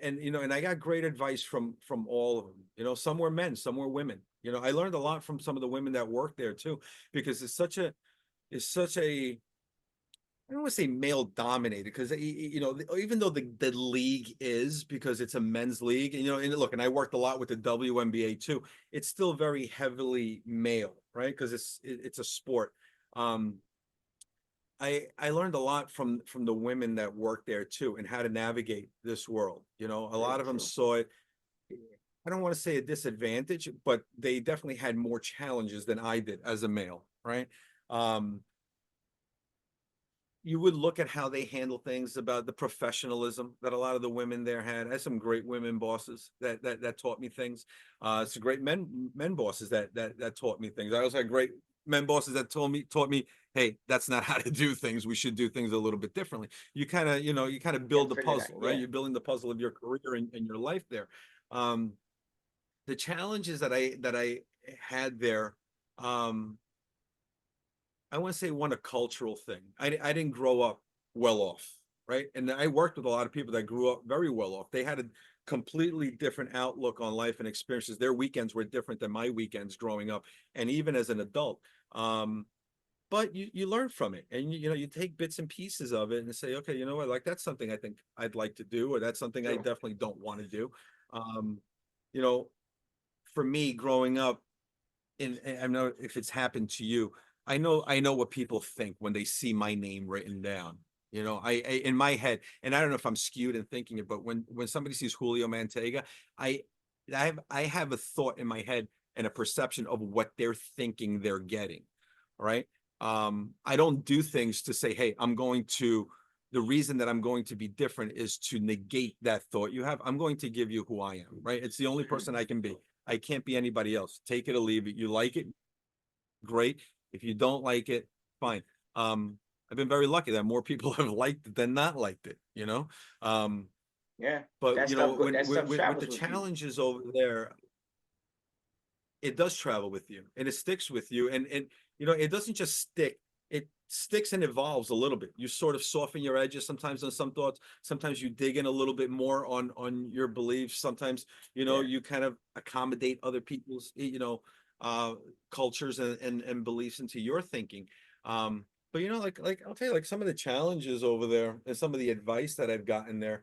[SPEAKER 2] I got great advice from all of them. Some were men, some were women. I learned a lot from some of the women that worked there too, because it's such a I don't want to say male dominated, because even though the league is, because it's a men's league, and look, and I worked a lot with the WNBA too. It's still very heavily male, right? Because it's a sport. Um, I learned a lot from the women that work there too, and how to navigate this world. A
[SPEAKER 1] Very
[SPEAKER 2] lot of them
[SPEAKER 1] true.
[SPEAKER 2] saw it I don't want to say a disadvantage, but they definitely had more challenges than I did as a male, right? Um, you would look at how they handle things, about the professionalism that a lot of the women there had. I had some great women bosses that taught me things. Some great men bosses that taught me things. I also had great men bosses that taught me, hey, that's not how to do things. We should do things a little bit differently. You kind of, you kind of
[SPEAKER 1] Yeah,
[SPEAKER 2] build the
[SPEAKER 1] figure that.
[SPEAKER 2] puzzle, right?
[SPEAKER 1] Yeah.
[SPEAKER 2] You're building the puzzle of your career and your life there. Um, the challenges that I had there, um, I want to say one, a cultural thing. I didn't grow up well off, right? And I worked with a lot of people that grew up very well off. They had a completely different outlook on life and experiences. Their weekends were different than my weekends growing up, and even as an adult. But you learn from it, and you take bits and pieces of it and say, okay, you know what, like that's something I think I'd like to do, or that's something I
[SPEAKER 1] True.
[SPEAKER 2] definitely don't want to do. Um, you know, for me growing up, and I know if it's happened to you, I know what people think when they see my name written down. I in my head, and I don't know if I'm skewed in thinking it, but when somebody sees Julio Manteiga, I I have a thought in my head and a perception of what they're thinking they're getting. Right. I don't do things to say, hey, the reason that I'm going to be different is to negate that thought you have. I'm going to give you who I am, right? It's the only
[SPEAKER 1] Mhm.
[SPEAKER 2] person I can be. I can't be anybody else. Take it or leave it. You like it, great. If you don't like it, fine. I've been very lucky that more people have liked it than not liked it. Um,
[SPEAKER 1] Yeah.
[SPEAKER 2] but
[SPEAKER 1] That stuff good.
[SPEAKER 2] when
[SPEAKER 1] That stuff
[SPEAKER 2] with the
[SPEAKER 1] travels with you.
[SPEAKER 2] challenges over there, it does travel with you and it sticks with you. And it doesn't just stick, it sticks and evolves a little bit. You sort of soften your edges sometimes on some thoughts. Sometimes you dig in a little bit more on your beliefs. Sometimes,
[SPEAKER 1] Yeah.
[SPEAKER 2] you kind of accommodate other people's, uh cultures and beliefs into your thinking. But like I'll tell you, like some of the challenges over there and some of the advice that I've gotten there,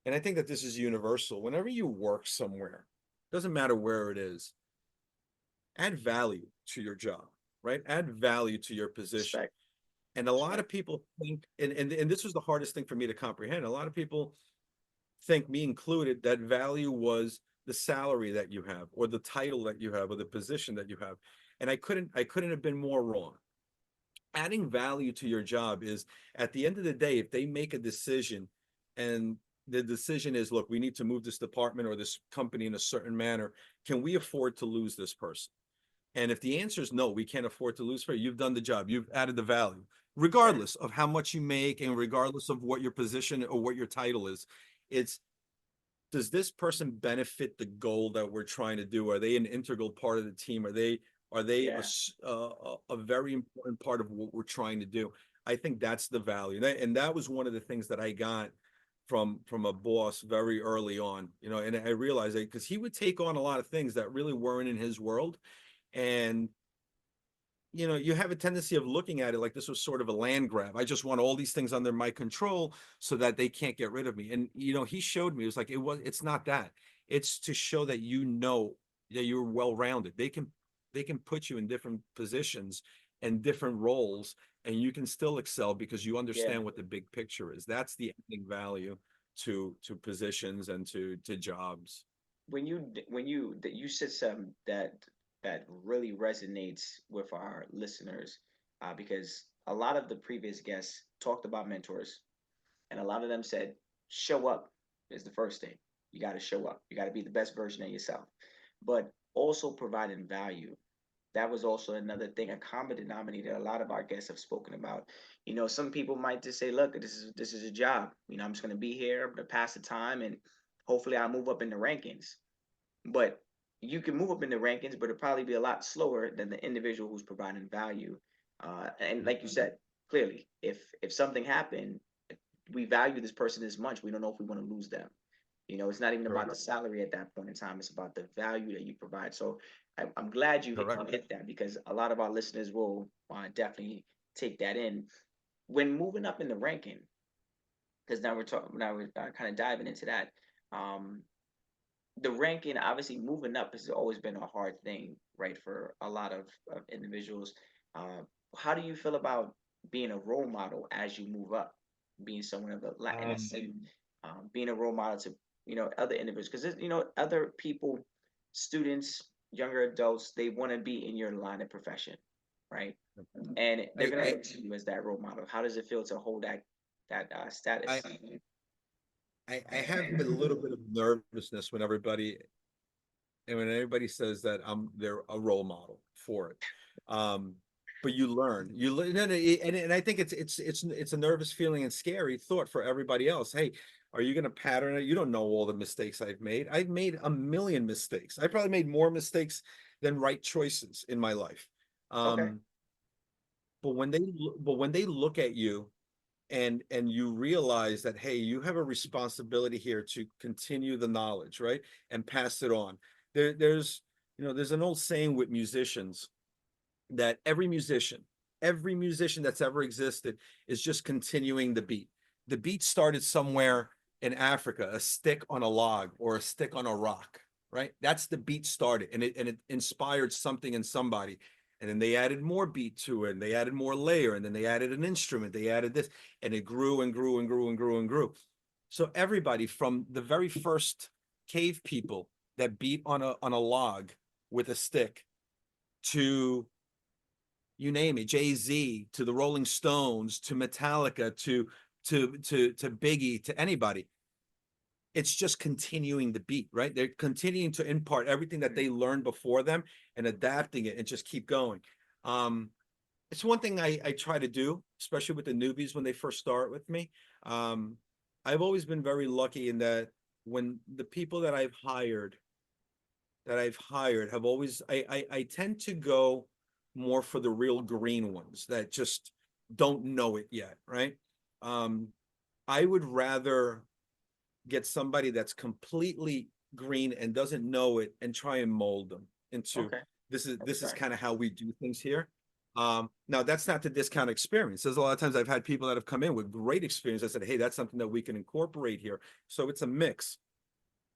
[SPEAKER 2] and I think that this is universal. Whenever you work somewhere, doesn't matter where it is, add value to your job, right? Add value to your position.
[SPEAKER 1] Respect.
[SPEAKER 2] And a lot
[SPEAKER 1] Respect.
[SPEAKER 2] of people think, and this was the hardest thing for me to comprehend. A lot of people think, me included, that value was the salary that you have, or the title that you have, or the position that you have. And I couldn't have been more wrong. Adding value to your job is, at the end of the day, if they make a decision and the decision is, look, we need to move this department or this company in a certain manner, can we afford to lose this person? And if the answer is no, we can't afford to lose her, you've done the job, you've added the value,
[SPEAKER 1] Yeah.
[SPEAKER 2] regardless of how much you make and regardless of what your position or what your title is. It's, does this person benefit the goal that we're trying to do? Are they an integral part of the team? Are they
[SPEAKER 1] Yeah.
[SPEAKER 2] a very important part of what we're trying to do? I think that's the value, and that was one of the things that I got from a boss very early on. And I realized that because he would take on a lot of things that really weren't in his world, and you have a tendency of looking at it like this was sort of a land grab. I just want all these things under my control so that they can't get rid of me. And he showed me, it was like, it's not that. It's to show that that you're well rounded. They can put you in different positions and different roles, and you can still excel because you
[SPEAKER 1] Yeah.
[SPEAKER 2] understand what the big picture is. That's the ending value to positions and to jobs.
[SPEAKER 1] When you that you said something that really resonates with our listeners, because a lot of the previous guests talked about mentors, and a lot of them said show up is the first thing. You got to show up. You got to be the best version of yourself, but also providing value. That was also another thing, a common denominator a lot of our guests have spoken about. Some people might just say, look, this is a job. I'm just going to be here to pass the time, and hopefully I'll move up in the rankings. But you can move up in the rankings, but it'll probably be a lot slower than the individual who's providing value. And like you said, clearly, if something happened, we value this person as much. We don't know if we want to lose them. It's not even about
[SPEAKER 2] Correct.
[SPEAKER 1] the salary at that point in time. It's about the value that you provide. So I'm glad you
[SPEAKER 2] Correct.
[SPEAKER 1] hit that, because a lot of our listeners will definitely take that in when moving up in the ranking. Because now we're kind of diving into that. Um, the ranking, obviously, moving up has always been a hard thing, right, for a lot of individuals. Uh, how do you feel about being a role model as you move up, being someone of in that
[SPEAKER 2] Um,
[SPEAKER 1] same, being a role model to other individuals? Because other people. students, younger adults, they want to be in your line of profession, right? And they're
[SPEAKER 2] I,
[SPEAKER 1] gonna
[SPEAKER 2] I,
[SPEAKER 1] look to you as that role model. How does it feel to hold that status?
[SPEAKER 2] I, I have a little bit of nervousness when everybody says that they're a role model for it. Um, but you learn, no, no, and I think it's a nervous feeling and scary thought for everybody else. Hey, are you going to pattern it? You don't know all the mistakes I've made. I've made a million mistakes. I probably made more mistakes than right choices in my life.
[SPEAKER 1] Okay.
[SPEAKER 2] Um, but when they look at you and you realize that, hey, you have a responsibility here to continue the knowledge, right, and pass it on. There's an old saying with musicians that every musician that's ever existed is just continuing the beat. The beat started somewhere in Africa, a stick on a log or a stick on a rock, right? That's the beat started, and it inspired something in somebody. And then they added more beat to it, and they added more layer, and then they added an instrument, they added this, and it grew and grew and grew and grew and grew. So everybody from the very first cave people that beat on a log with a stick to, you name it, Jay-Z, to the Rolling Stones, to Metallica, to Biggie, to anybody. It's just continuing the beat, right? They're continuing to impart everything that they learned before them and adapting it and just keep going. Um, it's one thing I try to do, especially with the newbies when they first start with me. Um, I've always been very lucky in that when the people that I've hired have always I tend to go more for the real green ones that just don't know it yet, right? Um, I would rather get somebody that's completely green and doesn't know it and try and mold them into,
[SPEAKER 1] Okay.
[SPEAKER 2] this is
[SPEAKER 1] Right.
[SPEAKER 2] kind of how we do things here. Now that's not to discount experience. There's a lot of times I've had people that have come in with great experience. I said, hey, that's something that we can incorporate here. So it's a mix.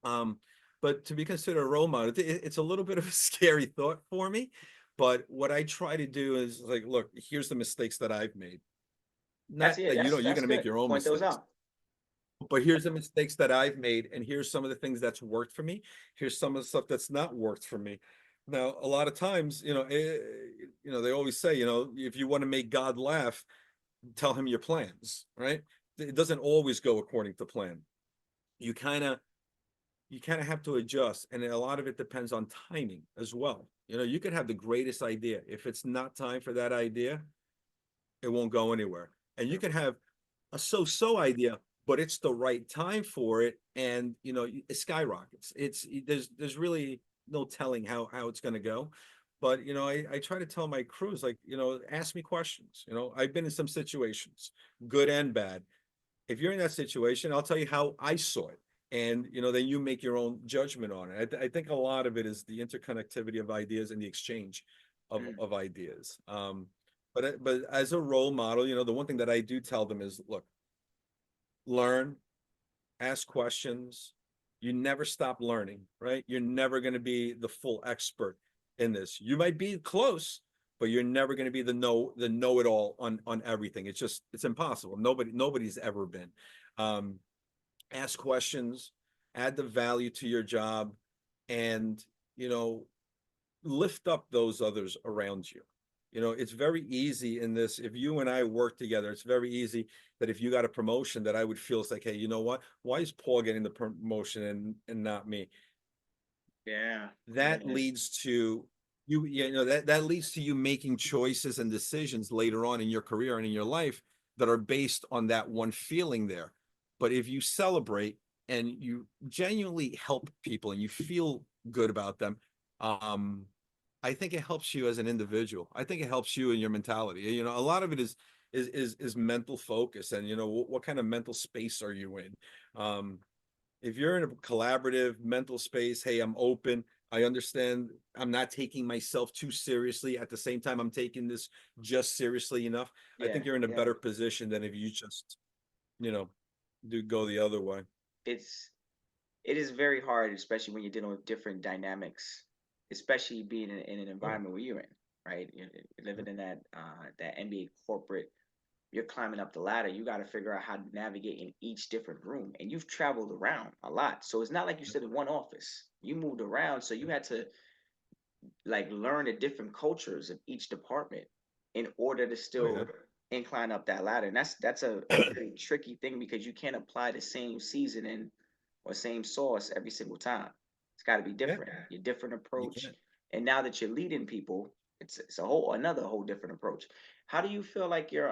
[SPEAKER 2] Um, but to be considered a role model, it's a little bit of a scary thought for me. But what I try to do is like, look, here's the mistakes that I've made.
[SPEAKER 1] That's
[SPEAKER 2] Not
[SPEAKER 1] it.
[SPEAKER 2] that you're
[SPEAKER 1] That's
[SPEAKER 2] going to make
[SPEAKER 1] good.
[SPEAKER 2] your own
[SPEAKER 1] Point those
[SPEAKER 2] mistakes,
[SPEAKER 1] out.
[SPEAKER 2] but here's the mistakes that I've made, and here's some of the things that's worked for me. Here's some of the stuff that's not worked for me. Now, a lot of times, they always say, if you want to make God laugh, tell him your plans, right? It doesn't always go according to plan. You kind of you kind of have to adjust, and a lot of it depends on timing as well. You could have the greatest idea. If it's not time for that idea, it won't go anywhere. And you
[SPEAKER 1] True.
[SPEAKER 2] can have a so-so idea, but it's the right time for it, and it skyrockets. There's really no telling how it's going to go. But I try to tell my crews, like, ask me questions. I've been in some situations, good and bad. If you're in that situation, I'll tell you how I saw it. And then you make your own judgment on it. I think a lot of it is the interconnectivity of ideas and the exchange
[SPEAKER 1] Mm.
[SPEAKER 2] of ideas. But as a role model, the one thing that I do tell them is, look, learn, ask questions. You never stop learning, right? You're never going to be the full expert in this. You might be close, but you're never going to be the know it all on everything. It's impossible. Nobody's ever been. Um, Ask questions, add the value to your job, and you know lift up those others around you. It's very easy in this. If you and I work together, it's very easy that if you got a promotion, that I would feel it's like, hey, you know what? Why is Paul getting the promotion and not me?
[SPEAKER 1] Yeah.
[SPEAKER 2] That
[SPEAKER 1] Yeah.
[SPEAKER 2] leads to that leads to you making choices and decisions later on in your career and in your life that are based on that one feeling there. But if you celebrate and you genuinely help people and you feel good about them, um, I think it helps you as an individual. I think it helps you in your mentality. A lot of it is mental focus, and what kind of mental space are you in? Um, if you're in a collaborative mental space, hey, I'm open. I understand I'm not taking myself too seriously. At the same time, I'm taking this just seriously enough. I
[SPEAKER 1] Yeah.
[SPEAKER 2] think you're in a
[SPEAKER 1] Yeah.
[SPEAKER 2] better position than if you just, you know, do go the other way.
[SPEAKER 1] It's it is very hard, especially when you're dealing with different dynamics, especially being in an
[SPEAKER 2] Yeah.
[SPEAKER 1] environment where you're in, right? You're living in that NBA corporate you're climbing up the ladder, you got to figure out how to navigate in each different room. And you've traveled around a lot. So it's not like you stood in one office. You moved around. So you had to like learn the different cultures of each department in order to
[SPEAKER 2] Oh
[SPEAKER 1] still
[SPEAKER 2] yeah.
[SPEAKER 1] incline up that ladder. And that's a very tricky thing because you can't apply the same seasoning or same sauce every single time. It's got to be
[SPEAKER 2] Yeah,
[SPEAKER 1] different. Your different
[SPEAKER 2] you
[SPEAKER 1] approach.
[SPEAKER 2] can.
[SPEAKER 1] And now that you're leading people, it's a whole another whole different approach. How do you feel like your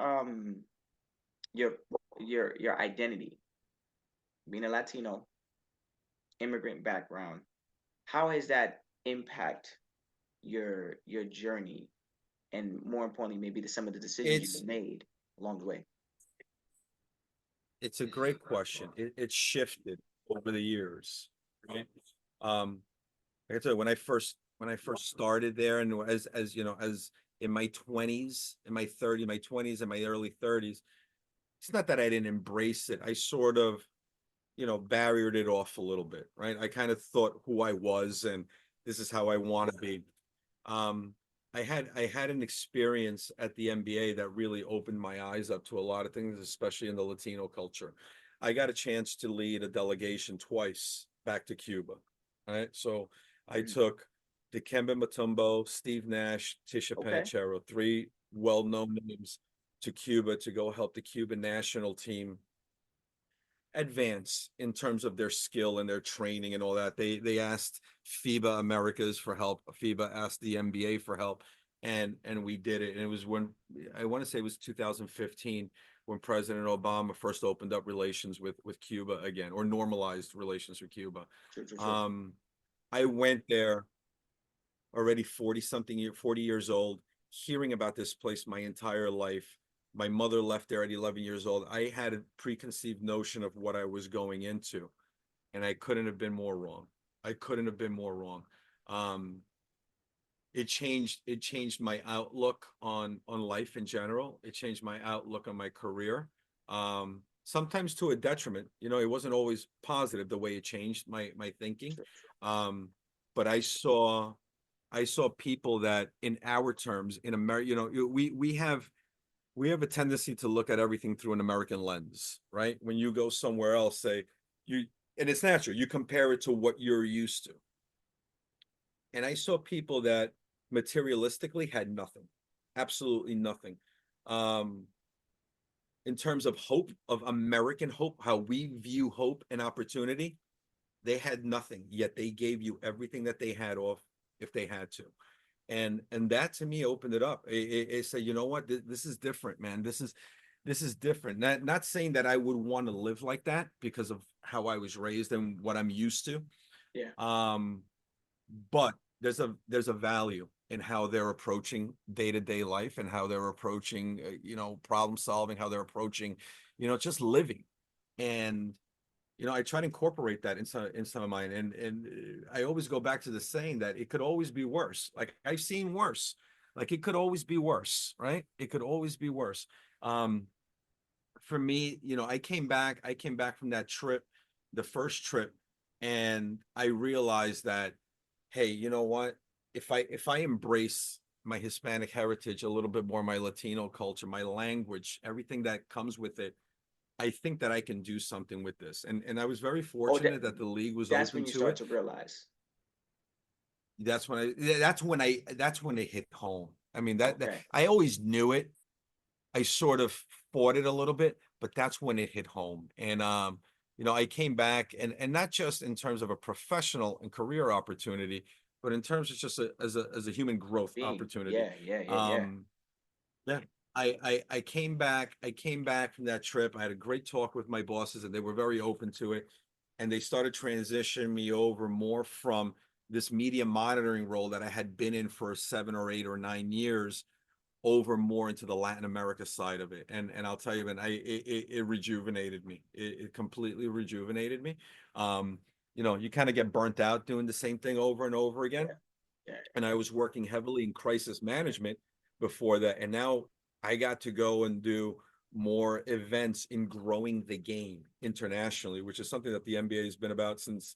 [SPEAKER 1] your identity, being a Latino, immigrant background, how has that impact your journey and more importantly maybe some of the decisions
[SPEAKER 2] It's
[SPEAKER 1] you've made along the way?
[SPEAKER 2] it's a great question. It shifted over the years, right? Like I tell you, when I first started there, and as you know, as in my 20s, in my 30, my 20s, and my early 30s, it's not that I didn't embrace it. I sort of, barriered it off a little bit, right? I kind of thought who I was and this is how I want to be. Um, I had an experience at the NBA that really opened my eyes up to a lot of things, especially in the Latino culture. I got a chance to lead a delegation twice back to Cuba. Right. So I
[SPEAKER 1] Mm,
[SPEAKER 2] took Dikembe Mutombo, Steve Nash, Tisha
[SPEAKER 1] okay.
[SPEAKER 2] Panichero, three well-known names to Cuba to go help the Cuban national team advance in terms of their skill and their training and all that. They asked FIBA Americas for help. FIBA asked the NBA for help, and we did it. And it was when I want to say it was 2015 when President Obama first opened up relations with Cuba again, or normalized relations with Cuba.
[SPEAKER 1] True, true, true.
[SPEAKER 2] Um, I went there already 40 years old, hearing about this place my entire life. My mother left there at 11 years old. I had a preconceived notion of what I was going into, and I couldn't have been more wrong. I couldn't have been more wrong. Um, it changed my outlook on life in general. It changed my outlook on my career. Sometimes to a detriment. It wasn't always positive the way it changed my thinking.
[SPEAKER 1] True.
[SPEAKER 2] Um, but I saw people that in our terms in America, we have a tendency to look at everything through an American lens, right? When you go somewhere else, say you and it's natural, you compare it to what you're used to. And I saw people that materialistically had nothing, absolutely nothing. Um, in terms of hope, of American hope, how we view hope and opportunity, they had nothing, yet they gave you everything that they had off if they had to. And that to me opened it up. It said, you know what, this is different, man. This is different. Not saying that I would want to live like that because of how I was raised and what I'm used to.
[SPEAKER 1] Yeah.
[SPEAKER 2] Um, but there's a value in how they're approaching day-to-day life and how they're approaching problem solving, how they're approaching just living. And I try to incorporate that in some of mine. And I always go back to the saying that it could always be worse. Like I've seen worse. Like it could always be worse, right? It could always be worse. Um, for me, I came back from that trip, the first trip, and I realized that, hey, you know what? If I embrace my Hispanic heritage a little bit more, my Latino culture, my language, everything that comes with it, I think that I can do something with this. And I was very
[SPEAKER 1] Oh,
[SPEAKER 2] fortunate that the league was
[SPEAKER 1] that's
[SPEAKER 2] open
[SPEAKER 1] when you
[SPEAKER 2] to
[SPEAKER 1] start
[SPEAKER 2] it.
[SPEAKER 1] to realize.
[SPEAKER 2] That's when it hit home. I mean, that
[SPEAKER 1] Okay.
[SPEAKER 2] I always knew it. I sort of fought it a little bit, but that's when it hit home. And I came back, and not just in terms of a professional and career opportunity, but in terms of just as a human growth
[SPEAKER 1] Being.
[SPEAKER 2] opportunity.
[SPEAKER 1] Yeah, yeah, yeah, yeah.
[SPEAKER 2] Um, yeah. I came back. I came back from that trip. I had a great talk with my bosses, and they were very open to it. And they started transitioning me over more from this media monitoring role that I had been in for 7 or 8 or 9 years over more into the Latin America side of it. And I'll tell you, man, it rejuvenated me. It completely rejuvenated me. You kind of get burnt out doing the same thing over and over again.
[SPEAKER 1] Yeah. Yeah.
[SPEAKER 2] And I was working heavily in crisis management before that. And now I got to go and do more events in growing the game internationally, which is something that the NBA has been about since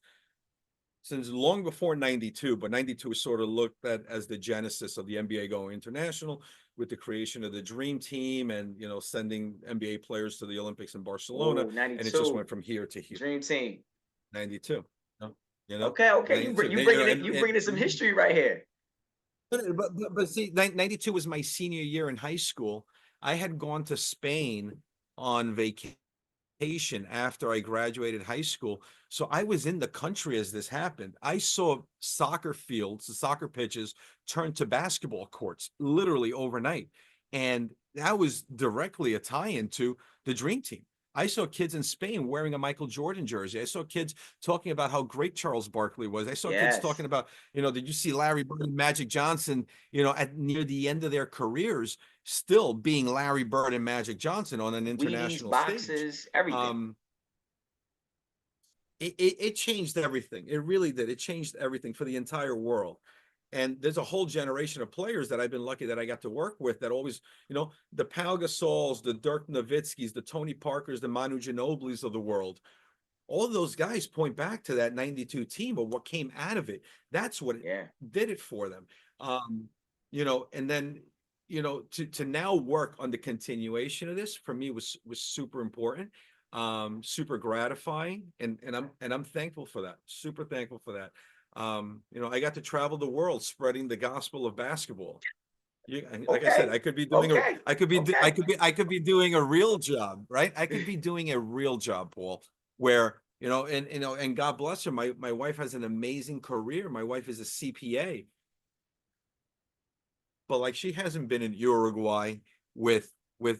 [SPEAKER 2] long before 92, but 92 was sort of looked at as the genesis of the NBA going international, with the creation of the Dream Team and, you know, sending NBA players to the Olympics in Barcelona,
[SPEAKER 1] Oh,
[SPEAKER 2] and it just
[SPEAKER 1] 92.
[SPEAKER 2] went from here to here.
[SPEAKER 1] Dream Team.
[SPEAKER 2] 92. You know,
[SPEAKER 1] Okay, okay.
[SPEAKER 2] 92.
[SPEAKER 1] You
[SPEAKER 2] You know,
[SPEAKER 1] bringing it, you bringing in some history right here.
[SPEAKER 2] but see, 92 was my senior year in high school. I had gone to Spain on vacation after I graduated high school. So I was in the country as this happened. I saw soccer fields, the soccer pitches turn to basketball courts literally overnight. And that was directly a tie-in to the Dream Team. I saw kids in Spain wearing a Michael Jordan jersey. I saw kids talking about how great Charles Barkley was. I saw kids
[SPEAKER 1] Yes.
[SPEAKER 2] talking about, you know, did you see Larry Bird and Magic Johnson, you know, at near the end of their careers, still being Larry Bird and Magic Johnson on an
[SPEAKER 1] Wheaties,
[SPEAKER 2] international stage.
[SPEAKER 1] boxes, everything.
[SPEAKER 2] Um, it changed everything. It really did. It changed everything for the entire world. And there's a whole generation of players that I've been lucky that I got to work with that always, you know, the Pau Gasols, the Dirk Nowitzkis, the Tony Parkers, the Manu Ginobili's of the world. All of those guys point back to that 92 team of what came out of it. That's what
[SPEAKER 1] Yeah.
[SPEAKER 2] did it for them. You know, and then, you know, to now work on the continuation of this for me was super important, super gratifying, and I'm thankful for that. Super thankful for that. You know, I got to travel the world spreading the gospel of basketball. Like I said,
[SPEAKER 1] Okay.
[SPEAKER 2] I could be doing
[SPEAKER 1] Okay. Okay.
[SPEAKER 2] I could be doing a real job, right? I could be doing a real job, Paul, where, you know, and you know, and God bless her, my wife has an amazing career. My wife is a CPA, but like she hasn't been in Uruguay with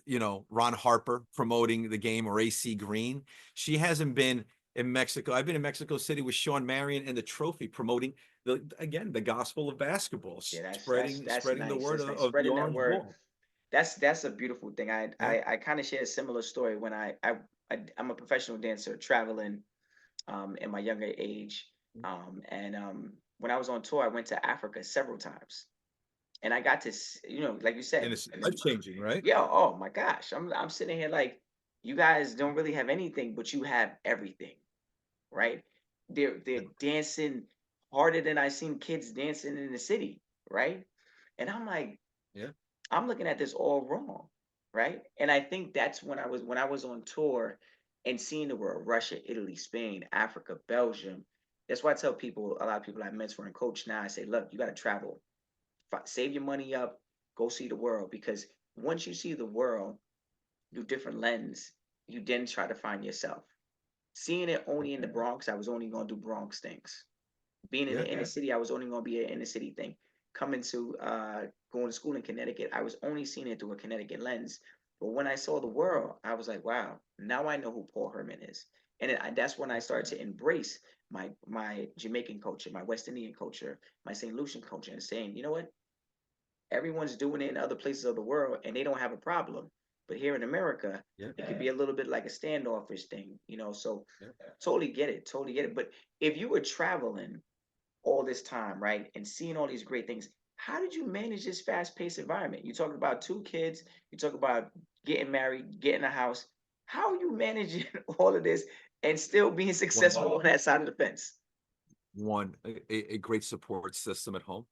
[SPEAKER 2] you know, Ron Harper promoting the game, or AC Green. She hasn't been in Mexico. I've been in Mexico City with Sean Marion and the trophy promoting the gospel of basketball,
[SPEAKER 1] Yeah, that's
[SPEAKER 2] spreading the
[SPEAKER 1] nice.
[SPEAKER 2] word
[SPEAKER 1] That's nice.
[SPEAKER 2] of the
[SPEAKER 1] Spreading that
[SPEAKER 2] orange
[SPEAKER 1] word.
[SPEAKER 2] ball.
[SPEAKER 1] That's a beautiful thing. I
[SPEAKER 2] Yeah.
[SPEAKER 1] I, I kind of share a similar story when I'm a professional dancer traveling in my younger age. And when I was on tour, I went to Africa several times. And I got to, you know, like you
[SPEAKER 2] And
[SPEAKER 1] said,
[SPEAKER 2] it's life changing, right?
[SPEAKER 1] yeah, oh my gosh. I'm sitting here like, you guys don't really have anything, but you have everything, right? They're dancing harder than I seen kids dancing in the city, right? And I'm like,
[SPEAKER 2] Yeah.
[SPEAKER 1] I'm looking at this all wrong, right? And I think that's when I was on tour and seeing the world, Russia, Italy, Spain, Africa, Belgium. That's why I tell people, a lot of people I mentor and coach now, I say, look, you got to travel, save your money up, go see the world, because once you see the world through different lens, you then try to find yourself. Seeing it only in the Bronx, I was only gonna do Bronx things. Being in
[SPEAKER 2] Yeah.
[SPEAKER 1] the inner city, I was only gonna be an inner city thing. Coming to going to school in Connecticut, I was only seeing it through a Connecticut lens. But when I saw the world, I was like, wow, now I know who Paul Herman is. And that's when I started to embrace my Jamaican culture, my West Indian culture, my St. Lucian culture, and saying, you know what? Everyone's doing it in other places of the world and they don't have a problem. But here in America,
[SPEAKER 2] Yeah.
[SPEAKER 1] it could be a little bit like a standoffish thing, you know. So
[SPEAKER 2] Yeah.
[SPEAKER 1] totally get it, totally get it. But if you were traveling all this time, right, and seeing all these great things, how did you manage this fast-paced environment? You talk about two kids, you talk about getting married, getting a house. How are you managing all of this and still being
[SPEAKER 2] One,
[SPEAKER 1] successful on that side of the fence?
[SPEAKER 2] a great support system at home,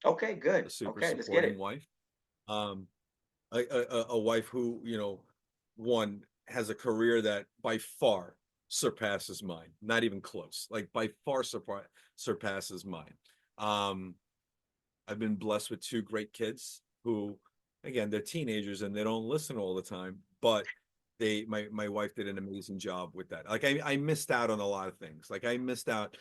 [SPEAKER 1] Okay,
[SPEAKER 2] a
[SPEAKER 1] good.
[SPEAKER 2] super
[SPEAKER 1] Okay, let's get
[SPEAKER 2] supporting
[SPEAKER 1] it.
[SPEAKER 2] wife. Um, a wife who, you know, one has a career that by far surpasses mine, not even close, like by far surpasses mine. Um, I've been blessed with two great kids who, again, they're teenagers and they don't listen all the time, but my wife did an amazing job with that. Like I missed out on a lot of things. Like I missed out,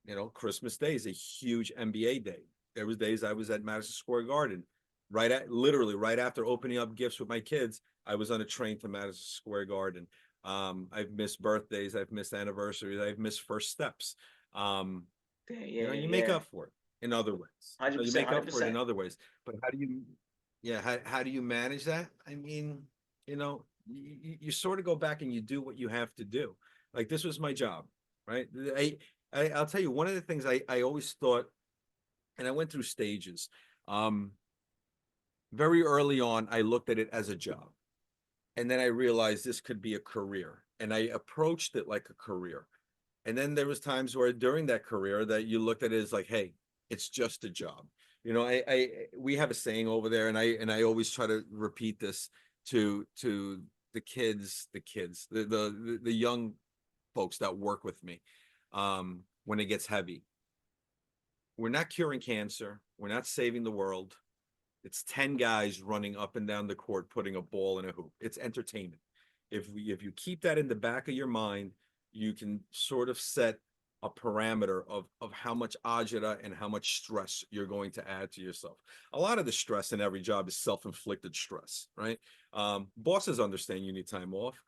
[SPEAKER 2] you know, Christmas Day is a huge NBA day. There was days I was at Madison Square Garden, literally right after opening up gifts with my kids. I was on a train to Madison Square Garden. I've missed birthdays, I've missed anniversaries, I've missed first steps. Um,
[SPEAKER 1] Yeah,
[SPEAKER 2] you know,
[SPEAKER 1] yeah,
[SPEAKER 2] you make
[SPEAKER 1] yeah.
[SPEAKER 2] up for it in other ways. You know, you
[SPEAKER 1] 100%,
[SPEAKER 2] make up for it in
[SPEAKER 1] 100%.
[SPEAKER 2] other ways. But how do you, yeah, how do you manage that? I mean, you know, you sort of go back and you do what you have to do. Like this was my job, right? I'll tell you, one of the things I always thought, and I went through stages. Um, very early on, I looked at it as a job. And then I realized this could be a career. And I approached it like a career. And then there was times where during that career that you looked at it as like, hey, it's just a job. We have a saying over there, and I always try to repeat this to the young folks that work with me. When it gets heavy, we're not curing cancer, we're not saving the world. It's 10 guys running up and down the court putting a ball in a hoop. It's entertainment. If you keep that in the back of your mind, you can sort of set a parameter of how much agita and how much stress you're going to add to yourself. A lot of the stress in every job is self-inflicted stress, right? Bosses understand you need time off.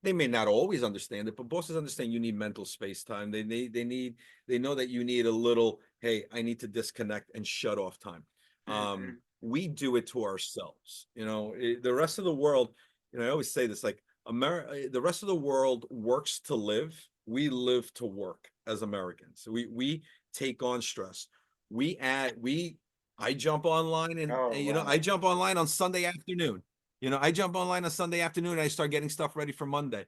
[SPEAKER 2] They may not always understand it, but bosses understand you need mental space time. They know that you need a little, hey, I need to disconnect and shut off time. We do it to ourselves. The rest of the world, I always say this, like America, the rest of the world works to live. We live to work as Americans. We take on stress. I jump online
[SPEAKER 1] Oh,
[SPEAKER 2] I
[SPEAKER 1] wow.
[SPEAKER 2] jump online on Sunday afternoon. I jump online on Sunday afternoon and I start getting stuff ready for Monday.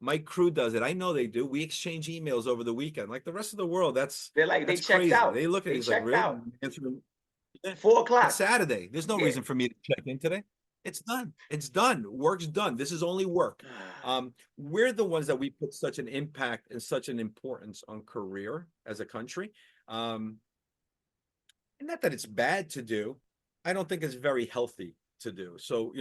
[SPEAKER 2] My crew does it. I know they do. We exchange emails over the weekend. Like the rest of the world,
[SPEAKER 1] They're like, they
[SPEAKER 2] that's
[SPEAKER 1] checked
[SPEAKER 2] crazy.
[SPEAKER 1] out.
[SPEAKER 2] They look at
[SPEAKER 1] They
[SPEAKER 2] it, it's like,
[SPEAKER 1] checked
[SPEAKER 2] really?
[SPEAKER 1] out.
[SPEAKER 2] Yeah.
[SPEAKER 1] 4 o'clock.
[SPEAKER 2] It's Saturday. There's no
[SPEAKER 1] Yeah.
[SPEAKER 2] reason for me to check in today. It's done. It's done. Work's done. This is only work. We're the ones that we put such an impact and such an importance on career as a country. And not that it's bad to do. I don't think it's very healthy to do. So,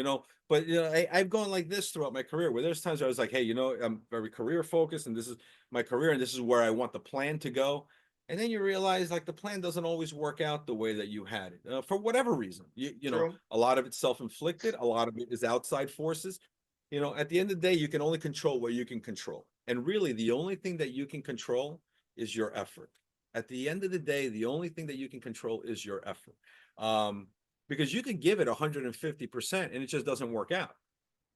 [SPEAKER 2] but I've gone like this throughout my career where there's times where I was like, hey, I'm very career focused and this is my career and this is where I want the plan to go. And then you realize like the plan doesn't always work out the way that you had it for whatever reason.
[SPEAKER 1] True.
[SPEAKER 2] A lot of it's self-inflicted, a lot of it is outside forces. At the end of the day, you can only control what you can control. And really, the only thing that you can control is your effort. At the end of the day, the only thing that you can control is your effort. Because you could give it 150% and it just doesn't work out.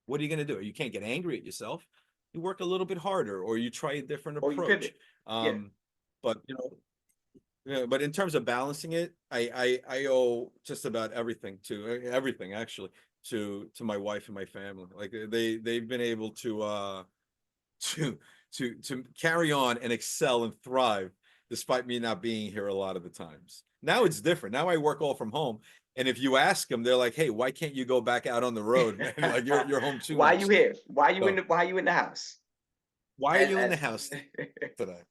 [SPEAKER 2] What are you going to do? You can't get angry at yourself. You work a little bit harder or you try a different
[SPEAKER 1] Or you
[SPEAKER 2] approach.
[SPEAKER 1] pivot. Yeah.
[SPEAKER 2] But but in terms of balancing it, I owe just about everything actually to my wife and my family. Like they've been able to to carry on and excel and thrive despite me not being here a lot of the times. Now it's different. Now I work all from home. And if you ask them, they're like, "Hey, why can't you go back out on the road, man? Like you're home too
[SPEAKER 1] Why you
[SPEAKER 2] much now."
[SPEAKER 1] here?
[SPEAKER 2] So
[SPEAKER 1] Why you in the house?
[SPEAKER 2] why are
[SPEAKER 1] As,
[SPEAKER 2] you in the
[SPEAKER 1] as
[SPEAKER 2] house today?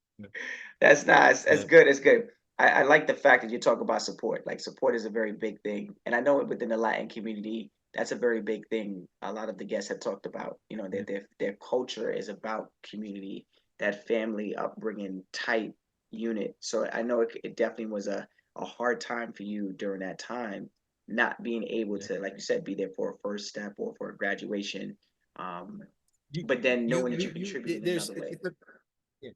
[SPEAKER 1] That's nice. That's
[SPEAKER 2] Yeah.
[SPEAKER 1] good. That's good. I like the fact that you talk about support. Like support is a very big thing, and I know within the Latin community, that's a very big thing. A lot of the guests have talked about. That their culture is about community, that family upbringing, tight unit. So I know it definitely was a hard time for you during that time, not being able
[SPEAKER 2] Yeah.
[SPEAKER 1] to, like you said, be there for a first step or for a graduation. Um,
[SPEAKER 2] You
[SPEAKER 1] but then knowing that you
[SPEAKER 2] you
[SPEAKER 1] contributed in
[SPEAKER 2] there's
[SPEAKER 1] another way.
[SPEAKER 2] yeah,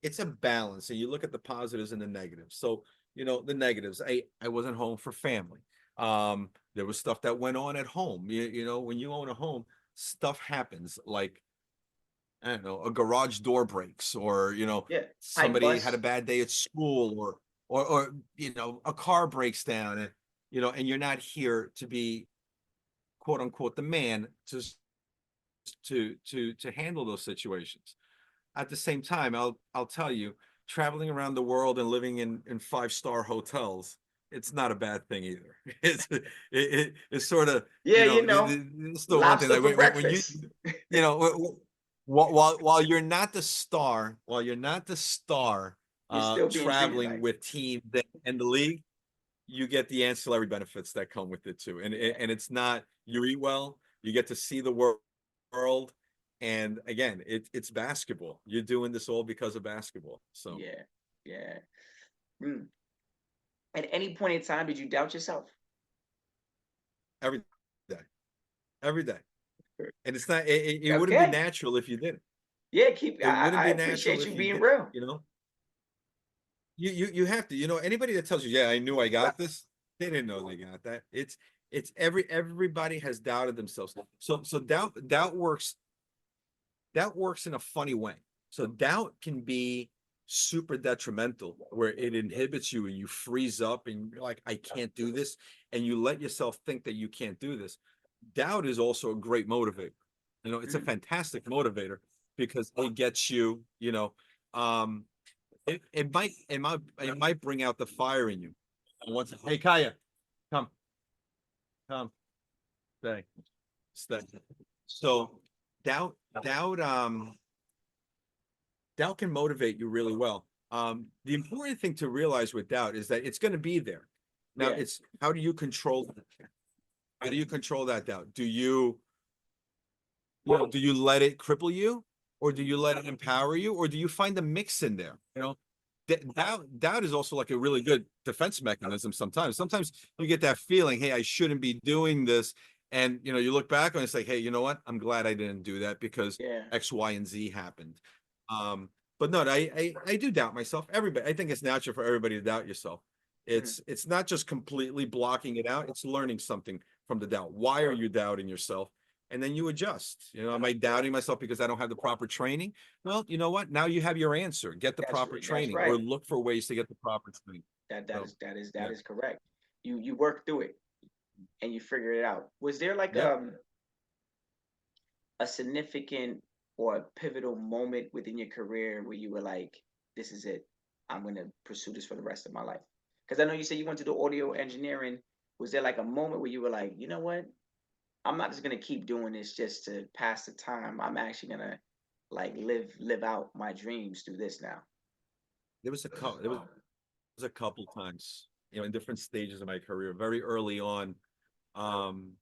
[SPEAKER 2] it's a balance and you look at the positives and the negatives. So the negatives, I wasn't home for family. There was stuff that went on at home. When you own a home, stuff happens, like I don't know, a garage door breaks, or
[SPEAKER 1] Yeah, pipe
[SPEAKER 2] somebody had a
[SPEAKER 1] bust.
[SPEAKER 2] bad day at school, or a car breaks down, and and you're not here to be quote unquote the man to handle those situations. At the same time, I'll tell you, traveling around the world and living in 5-star hotels, it's not a bad thing either. It's sort of,
[SPEAKER 1] Yeah,
[SPEAKER 2] it's the one thing
[SPEAKER 1] lobster
[SPEAKER 2] that
[SPEAKER 1] for
[SPEAKER 2] when
[SPEAKER 1] breakfast.
[SPEAKER 2] you know while you're not the star,
[SPEAKER 1] You're still being treated
[SPEAKER 2] traveling
[SPEAKER 1] nice.
[SPEAKER 2] with team and the league, you get the ancillary benefits that come with it too.
[SPEAKER 1] Yeah,
[SPEAKER 2] And it's not, you eat well, you get to see the world. And again, it's basketball. You're doing this all because of basketball. So
[SPEAKER 1] yeah, yeah. Mm. At any point in time, did you doubt yourself?
[SPEAKER 2] every day, every day. And it's not, it wouldn't be
[SPEAKER 1] Okay.
[SPEAKER 2] natural if you didn't.
[SPEAKER 1] Yeah,
[SPEAKER 2] It wouldn't
[SPEAKER 1] I
[SPEAKER 2] be natural
[SPEAKER 1] appreciate you
[SPEAKER 2] if you
[SPEAKER 1] being
[SPEAKER 2] did,
[SPEAKER 1] real.
[SPEAKER 2] you have to, anybody that tells you, yeah, I knew I got this, they didn't know they got that. It's everybody has doubted themselves. So doubt works in a funny way. So doubt can be super detrimental where it inhibits you and you freeze up and you're like, I can't do this. And you let yourself think that you can't do this. Doubt is also a great motivator. It's a
[SPEAKER 1] Mm.
[SPEAKER 2] fantastic motivator because it gets you, um, it might bring out the fire in you. Hey, Kaya, come, come, stay, stay. So doubt, doubt, doubt can motivate you really well. The important thing to realize with doubt is that it's going to be there. Now,
[SPEAKER 1] Yeah.
[SPEAKER 2] it's how do you control that? How do you control that doubt? Do you let it cripple you, or do you let it empower you, or do you find a mix in there? Doubt is also like a really good defense mechanism. Sometimes you get that feeling, hey, I shouldn't be doing this, and you look back and it's like, hey, you know what? I'm glad I didn't do that because
[SPEAKER 1] Yeah.
[SPEAKER 2] X, Y, and Z happened. But no, I do doubt myself. Everybody, I think it's natural for everybody to doubt yourself.
[SPEAKER 1] Mhm.
[SPEAKER 2] It's not just completely blocking it out. It's learning something from the doubt. Why are you doubting yourself? And then you adjust. Am I doubting myself because I don't have the proper training? Well, you know what? Now you have your answer. Get the proper
[SPEAKER 1] That's
[SPEAKER 2] training, or
[SPEAKER 1] right.
[SPEAKER 2] look for ways to get the proper training.
[SPEAKER 1] That that
[SPEAKER 2] So,
[SPEAKER 1] is that is that
[SPEAKER 2] yeah,
[SPEAKER 1] is correct. You work through it and you figure it out. Was there like
[SPEAKER 2] yep.
[SPEAKER 1] a significant or a pivotal moment within your career where you were like, this is it. I'm going to pursue this for the rest of my life? Because I know you said you went to do audio engineering. Was there like a moment where you were like, you know what? I'm not just going to keep doing this just to pass the time. I'm actually going to like live out my dreams through this now.
[SPEAKER 2] There was a couple times, in different stages of my career. Very early on, um,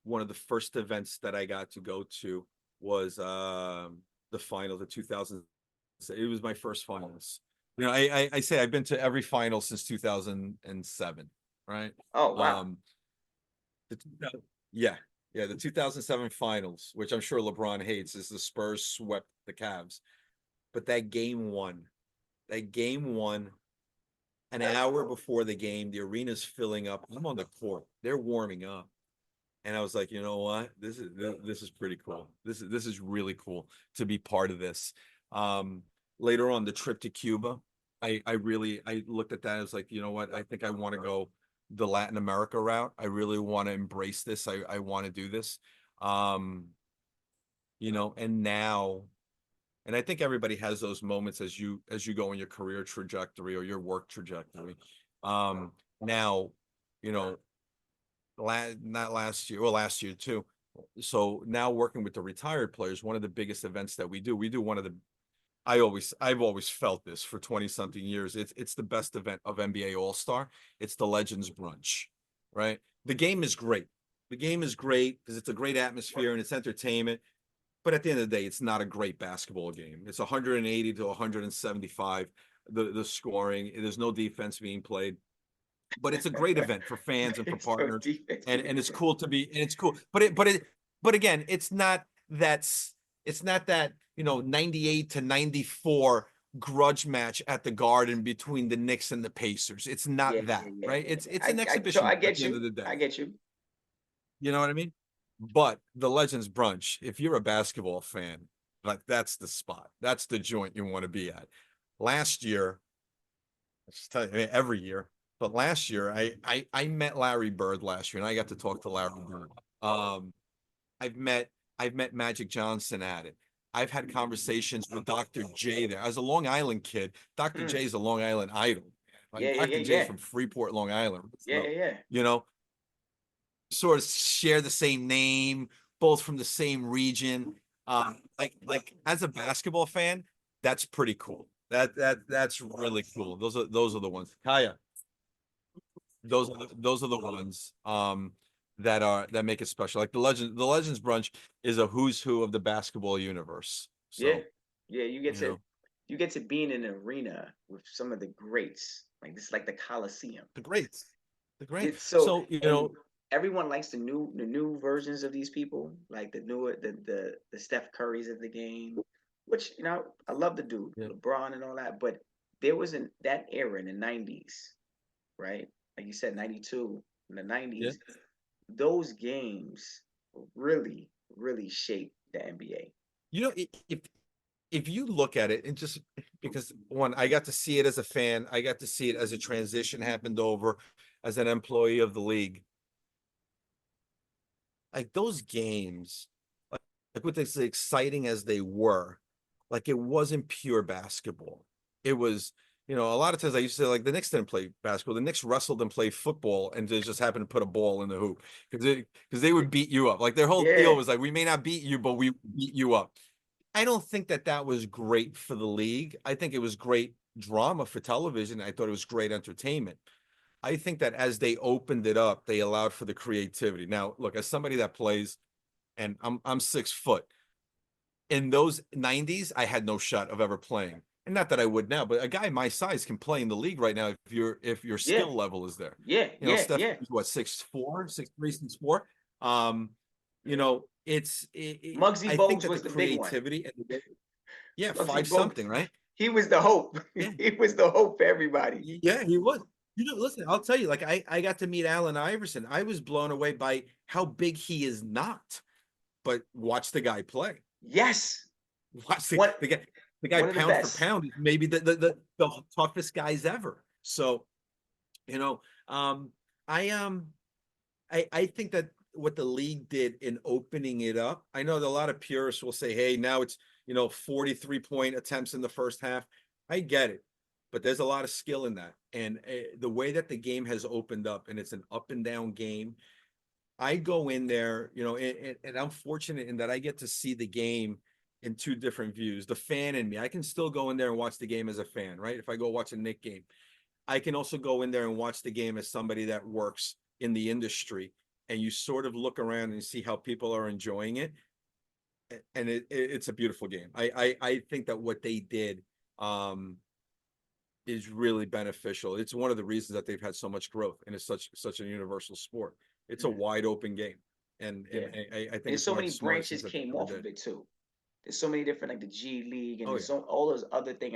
[SPEAKER 2] one of the first events that I got to go to was the final, the 2000. It was my first finals. I say I've been to every final since 2007, right?
[SPEAKER 1] Oh, wow.
[SPEAKER 2] Um, the, yeah, yeah, the 2007 finals, which I'm sure LeBron hates, is the Spurs swept the Cavs. But that game one, an hour before the game, the arena's filling up. I'm on the court. They're warming up. And I was like, you know what? This is pretty cool. This is really cool to be part of this. Um, Later on the trip to Cuba, I looked at that. I was like, you know what? I think I want to go the Latin America route. I really want to embrace this. I want to do this. Um, and now, and I think everybody has those moments as you go in your career trajectory or your work trajectory. Now, you know, not last year, well, last year too. So now working with the retired players, one of the biggest events that we do one of the I've always felt this for 20 something years. It's the best event of NBA All-Star. It's the Legends Brunch, right? The game is great. The game is great because it's a great atmosphere and it's entertainment. But at the end of the day, it's not a great basketball game. It's 180 to 175, the scoring. There's no defense being played, but it's a great event for fans and for
[SPEAKER 1] There's no
[SPEAKER 2] partners,
[SPEAKER 1] defense
[SPEAKER 2] and
[SPEAKER 1] being
[SPEAKER 2] it's
[SPEAKER 1] played.
[SPEAKER 2] cool to be, and it's cool. But again, it's not that 98 to 94 grudge match at the Garden between the Knicks and the Pacers. It's
[SPEAKER 1] Yeah,
[SPEAKER 2] not
[SPEAKER 1] yeah,
[SPEAKER 2] that,
[SPEAKER 1] yeah,
[SPEAKER 2] right?
[SPEAKER 1] yeah.
[SPEAKER 2] It's
[SPEAKER 1] I,
[SPEAKER 2] an
[SPEAKER 1] I so
[SPEAKER 2] exhibition
[SPEAKER 1] I
[SPEAKER 2] game at
[SPEAKER 1] get
[SPEAKER 2] the end of
[SPEAKER 1] you.
[SPEAKER 2] the day.
[SPEAKER 1] I get you.
[SPEAKER 2] You know what I mean? But the Legends Brunch, if you're a basketball fan, like that's the spot. That's the joint you want to be at. Last year, I just tell you, I mean, every year, but last year I met Larry Bird last year, and I got to talk to Larry Bird. I've met I've met Magic Johnson at it. I've had conversations with Dr. J there. I was a Long Island kid. Dr.
[SPEAKER 1] Hmm.
[SPEAKER 2] J is a Long Island idol.
[SPEAKER 1] Yeah,
[SPEAKER 2] Like
[SPEAKER 1] yeah,
[SPEAKER 2] Dr.
[SPEAKER 1] yeah,
[SPEAKER 2] J is
[SPEAKER 1] yeah,
[SPEAKER 2] from Freeport, Long Island.
[SPEAKER 1] yeah,
[SPEAKER 2] So,
[SPEAKER 1] yeah, yeah.
[SPEAKER 2] you know, sort of share the same name, both from the same region. Like as a basketball fan, that's pretty cool. That's really cool. Those are the ones. Kaya, those are the ones that make it special. Like the Legends Brunch is a who's who of the basketball universe.
[SPEAKER 1] Yeah,
[SPEAKER 2] So,
[SPEAKER 1] yeah.
[SPEAKER 2] you know,
[SPEAKER 1] You get to be in an arena with some of the greats. Like this, is like the Coliseum.
[SPEAKER 2] the greats. The great.
[SPEAKER 1] It's so,
[SPEAKER 2] So,
[SPEAKER 1] and everyone likes the new versions of these people, like the Steph Currys of the game, which I love the dude,
[SPEAKER 2] yeah,
[SPEAKER 1] LeBron and all that. But there was that era in the '90s, right? Like you said, '92 in the
[SPEAKER 2] yeah.
[SPEAKER 1] '90s. Those games really shaped the NBA.
[SPEAKER 2] If you look at it and just because one, I got to see it as a fan, I got to see it as a transition happened over as an employee of the league. Like those games, with as exciting as they were, like it wasn't pure basketball. It was, you know, a lot of times I used to say like the Knicks didn't play basketball, the Knicks wrestled and played football, and they just happened to put a ball in the hoop because they would beat you up. Like their whole deal
[SPEAKER 1] Yeah.
[SPEAKER 2] was like, we may not beat you, but we beat you up. I don't think that that was great for the league. I think it was great drama for television. I thought it was great entertainment. I think that as they opened it up, they allowed for the creativity. Now, look, as somebody that plays, and I'm 6 foot. In those 90s, I had no shot of ever playing. And not that I would now, but a guy my size can play in the league right now if your
[SPEAKER 1] Yeah.
[SPEAKER 2] skill level is there.
[SPEAKER 1] Yeah.
[SPEAKER 2] You know,
[SPEAKER 1] Yeah.
[SPEAKER 2] Steph
[SPEAKER 1] Yeah.
[SPEAKER 2] is what, 6'4", 6'3", 6'4". You know,
[SPEAKER 1] Muggsy
[SPEAKER 2] I think
[SPEAKER 1] Bogues
[SPEAKER 2] that the
[SPEAKER 1] was the big one.
[SPEAKER 2] creativity yeah,
[SPEAKER 1] Muggsy
[SPEAKER 2] five
[SPEAKER 1] Bogues.
[SPEAKER 2] something, right?
[SPEAKER 1] He was the hope.
[SPEAKER 2] Yeah.
[SPEAKER 1] He was the hope for everybody.
[SPEAKER 2] Yeah, he was. You know, listen, I'll tell you, like I got to meet Allen Iverson. I was blown away by how big he is not, but watch the guy play.
[SPEAKER 1] Yes.
[SPEAKER 2] Watch
[SPEAKER 1] One
[SPEAKER 2] the guy
[SPEAKER 1] one of the
[SPEAKER 2] pound for
[SPEAKER 1] best.
[SPEAKER 2] pound is maybe the toughest guys ever. So, you know, I I think that what the league did in opening it up, I know that a lot of purists will say, hey, now it's, you know, 43-point attempts in the first half. I get it, but there's a lot of skill in that. And the way that the game has opened up, and it's an up and down game, I go in there, you know, and I'm fortunate in that I get to see the game in two different views. The fan in me, I can still go in there and watch the game as a fan, right? If I go watch a Knick game, I can also go in there and watch the game as somebody that works in the industry, and you sort of look around and see how people are enjoying it, and it's a beautiful game. I think that what they did is really beneficial. It's one of the reasons that they've had so much growth, and it's such a universal sport. It's a
[SPEAKER 1] Mhm.
[SPEAKER 2] wide open game,
[SPEAKER 1] Yeah.
[SPEAKER 2] I think
[SPEAKER 1] And
[SPEAKER 2] it's
[SPEAKER 1] so
[SPEAKER 2] one of
[SPEAKER 1] many
[SPEAKER 2] the smartest things
[SPEAKER 1] branches
[SPEAKER 2] that they
[SPEAKER 1] came
[SPEAKER 2] ever
[SPEAKER 1] off
[SPEAKER 2] did.
[SPEAKER 1] of it too. There's so many different like the G League and
[SPEAKER 2] Oh
[SPEAKER 1] there's
[SPEAKER 2] yeah,
[SPEAKER 1] so all those other thing.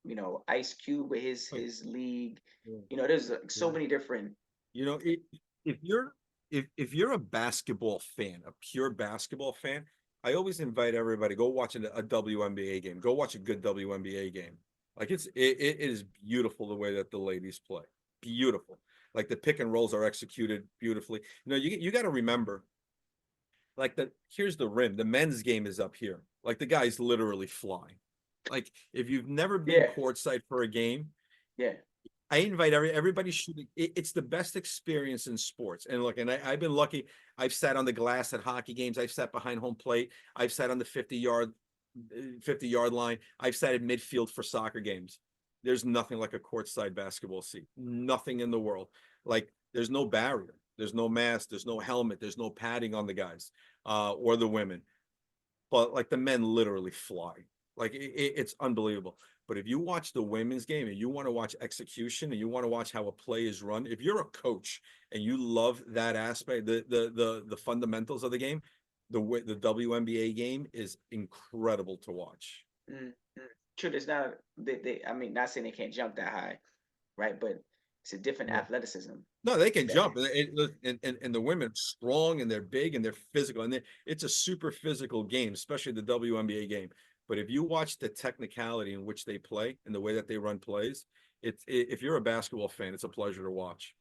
[SPEAKER 1] You know, Ice Cube with his
[SPEAKER 2] oh yeah,
[SPEAKER 1] his league.
[SPEAKER 2] yeah.
[SPEAKER 1] You know, there's so
[SPEAKER 2] Yeah.
[SPEAKER 1] many different.
[SPEAKER 2] You know, if you're if you're a basketball fan, a pure basketball fan, I always invite everybody go watch a WNBA game. Go watch a good WNBA game. Like it is beautiful the way that the ladies play. Beautiful. Like the pick and rolls are executed beautifully. You know, you got to remember, like here's the rim. The men's game is up here. Like the guys literally fly. Like if you've never been
[SPEAKER 1] Yeah,
[SPEAKER 2] courtside for a game,
[SPEAKER 1] yeah,
[SPEAKER 2] I invite everybody should it's the best experience in sports. And look, and I've been lucky. I've sat on the glass at hockey games. I've sat behind home plate. I've sat on the 50-yard line. I've sat at midfield for soccer games. There's nothing like a courtside basketball seat. Nothing in the world. Like there's no barrier. There's no mask. There's no helmet. There's no padding on the guys or the women. But like the men literally fly. Like it's unbelievable. But if you watch the women's game and you want to watch execution and you want to watch how a play is run, if you're a coach and you love that aspect, the fundamentals of the game, the WNBA game is incredible to watch.
[SPEAKER 1] mm, mm. True. There's not I mean, not saying they can't jump that high, right? But it's a different
[SPEAKER 2] Yeah.
[SPEAKER 1] athleticism.
[SPEAKER 2] No, they can
[SPEAKER 1] That
[SPEAKER 2] jump, and the women are strong and they're big and they're physical, and it's a super physical game, especially the WNBA game. But if you watch the technicality in which they play and the way that they run plays, if you're a basketball fan, it's a pleasure to watch.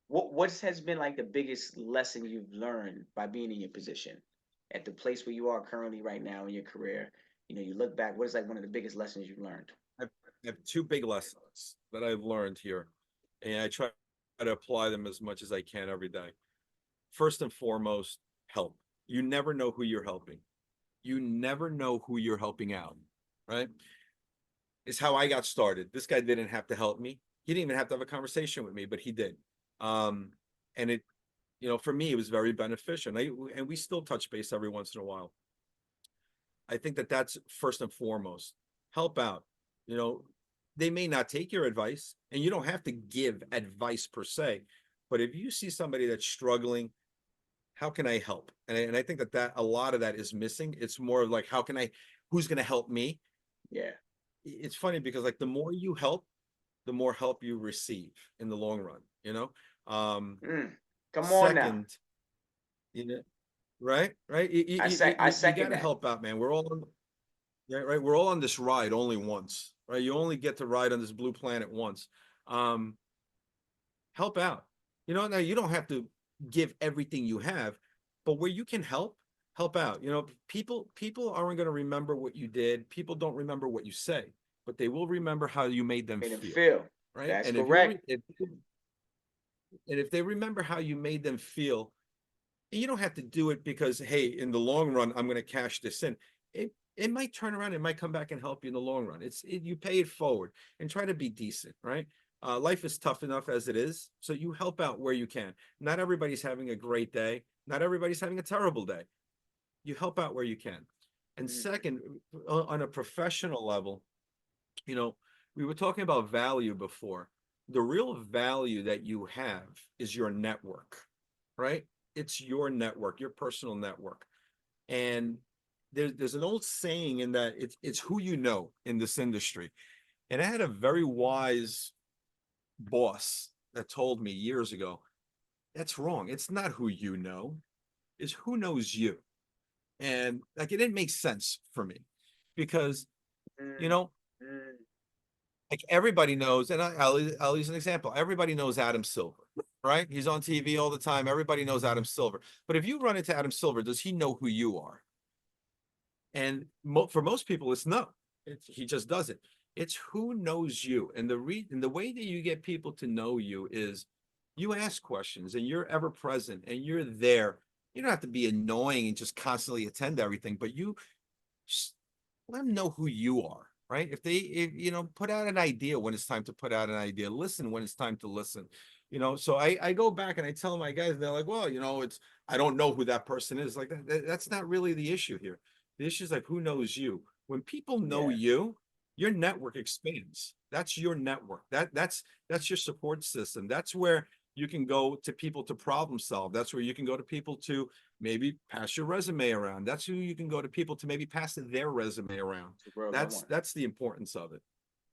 [SPEAKER 1] what has been like the biggest lesson you've learned by being in your position at the place where you are currently right now in your career? You know, you look back. What is like one of the biggest lessons you've learned?
[SPEAKER 2] I've, I have two big lessons that I've learned here, and I try to apply them as much as I can every day. First and foremost, help. You never know who you're helping. You never know who you're helping out, right? Is how I got started. This guy didn't have to help me. He didn't even have to have a conversation with me, but he did. Um, and it, you know, for me, it was very beneficial. And we still touch base every once in a while. I think that that's first and foremost. Help out. You know, they may not take your advice, and you don't have to give advice per se. But if you see somebody that's struggling, how can I help? And I think that a lot of that is missing. It's more of like, how can I, who's going to help me?
[SPEAKER 1] Yeah.
[SPEAKER 2] It's funny because like the more you help, the more help you receive in the long run, you know?
[SPEAKER 1] Mm. Come on now.
[SPEAKER 2] Second, you know, right.
[SPEAKER 1] I
[SPEAKER 2] You got
[SPEAKER 1] second
[SPEAKER 2] to
[SPEAKER 1] that.
[SPEAKER 2] help out, man. We're all on, yeah, right. We're all on this ride only once, right? You only get to ride on this blue planet once. Um, Help out. You know, now you don't have to give everything you have, but where you can help, help out. You know, people aren't going to remember what you did. People don't remember what you say. but they will remember how you made them
[SPEAKER 1] Made them
[SPEAKER 2] feel,
[SPEAKER 1] feel.
[SPEAKER 2] right?
[SPEAKER 1] That's
[SPEAKER 2] And if you
[SPEAKER 1] correct.
[SPEAKER 2] and if they remember how you made them feel, you don't have to do it because, hey, in the long run, I'm going to cash this in. It might turn around, it might come back and help you in the long run. You pay it forward and try to be decent, right? Life is tough enough as it is, so you help out where you can. Not everybody's having a great day. Not everybody's having a terrible day. You help out where you can. And
[SPEAKER 1] Mhm.
[SPEAKER 2] second, on a professional level, you know, we were talking about value before. The real value that you have is your network, right? It's your network, your personal network. And there's an old saying in that it's who you know in this industry. And I had a very wise boss that told me years ago, that's wrong. It's not who you know, it's who knows you. And like it didn't make sense for me because, you
[SPEAKER 1] Mm,
[SPEAKER 2] know,
[SPEAKER 1] mm.
[SPEAKER 2] like everybody knows, and I'll use an example. Everybody knows Adam Silver, right? He's on TV all the time. Everybody knows Adam Silver. But if you run into Adam Silver, does he know who you are? And for most people, it's no. He just doesn't. It's who knows you, and the way that you get people to know you is you ask questions, and you're ever present, and you're there. You don't have to be annoying and just constantly attend to everything, but you just let them know who you are, right? If you know, put out an idea when it's time to put out an idea, listen when it's time to listen. You know, so I go back and I tell my guys, they're like, well, you know, it's I don't know who that person is. Like that's not really the issue here. The issue is like who knows you. When people know
[SPEAKER 1] Yeah.
[SPEAKER 2] you, your network expands. That's your network. That's your support system. That's where you can go to people to problem solve. That's where you can go to people to maybe pass your resume around. That's who you can go to people to maybe pass their resume around.
[SPEAKER 1] It's a real good one.
[SPEAKER 2] That's the importance of it.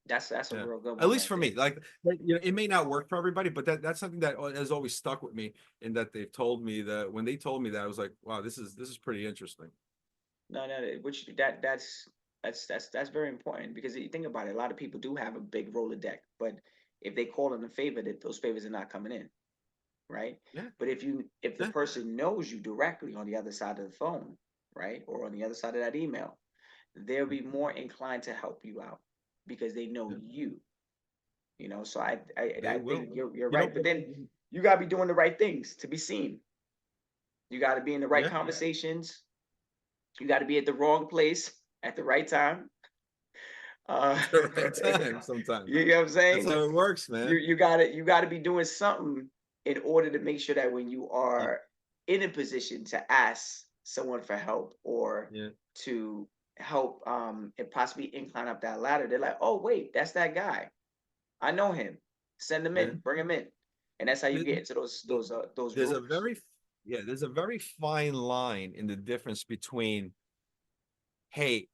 [SPEAKER 1] That's a
[SPEAKER 2] Yeah.
[SPEAKER 1] real good
[SPEAKER 2] At
[SPEAKER 1] one
[SPEAKER 2] least
[SPEAKER 1] right
[SPEAKER 2] for
[SPEAKER 1] there.
[SPEAKER 2] me, like you know, it may not work for everybody, but that's something that has always stuck with me. In that they've told me that when they told me that, I was like, wow, this is pretty interesting.
[SPEAKER 1] No, no, which that's very important because you think about it, a lot of people do have a big Rolodex, but if they call in a favor, that those favors are not coming in, right?
[SPEAKER 2] Yeah,
[SPEAKER 1] But if the
[SPEAKER 2] yeah,
[SPEAKER 1] person knows you directly on the other side of the phone, right, or on the other side of that email, they'll be more inclined to help you out because they know
[SPEAKER 2] yeah,
[SPEAKER 1] you. So I
[SPEAKER 2] they will.
[SPEAKER 1] think you're
[SPEAKER 2] You know,
[SPEAKER 1] right. But then you gotta be doing the right things to be seen. You gotta be in the right
[SPEAKER 2] yeah,
[SPEAKER 1] conversations. You gotta be at the wrong place at the right time. Uh,
[SPEAKER 2] it's the right time sometimes.
[SPEAKER 1] you know what I'm
[SPEAKER 2] That's
[SPEAKER 1] saying?
[SPEAKER 2] how it works,
[SPEAKER 1] You
[SPEAKER 2] man.
[SPEAKER 1] you gotta you gotta be doing something in order to make sure that when you
[SPEAKER 2] Yeah,
[SPEAKER 1] are in a position to ask someone for help or
[SPEAKER 2] yeah,
[SPEAKER 1] to help and possibly incline up that ladder, they're like, oh wait, that's that guy. I know him. Send him
[SPEAKER 2] yeah.
[SPEAKER 1] in, bring him in. And that's how you
[SPEAKER 2] Th-
[SPEAKER 1] get into those
[SPEAKER 2] There's a
[SPEAKER 1] roles.
[SPEAKER 2] very yeah, there's a very fine line in the difference between, hey,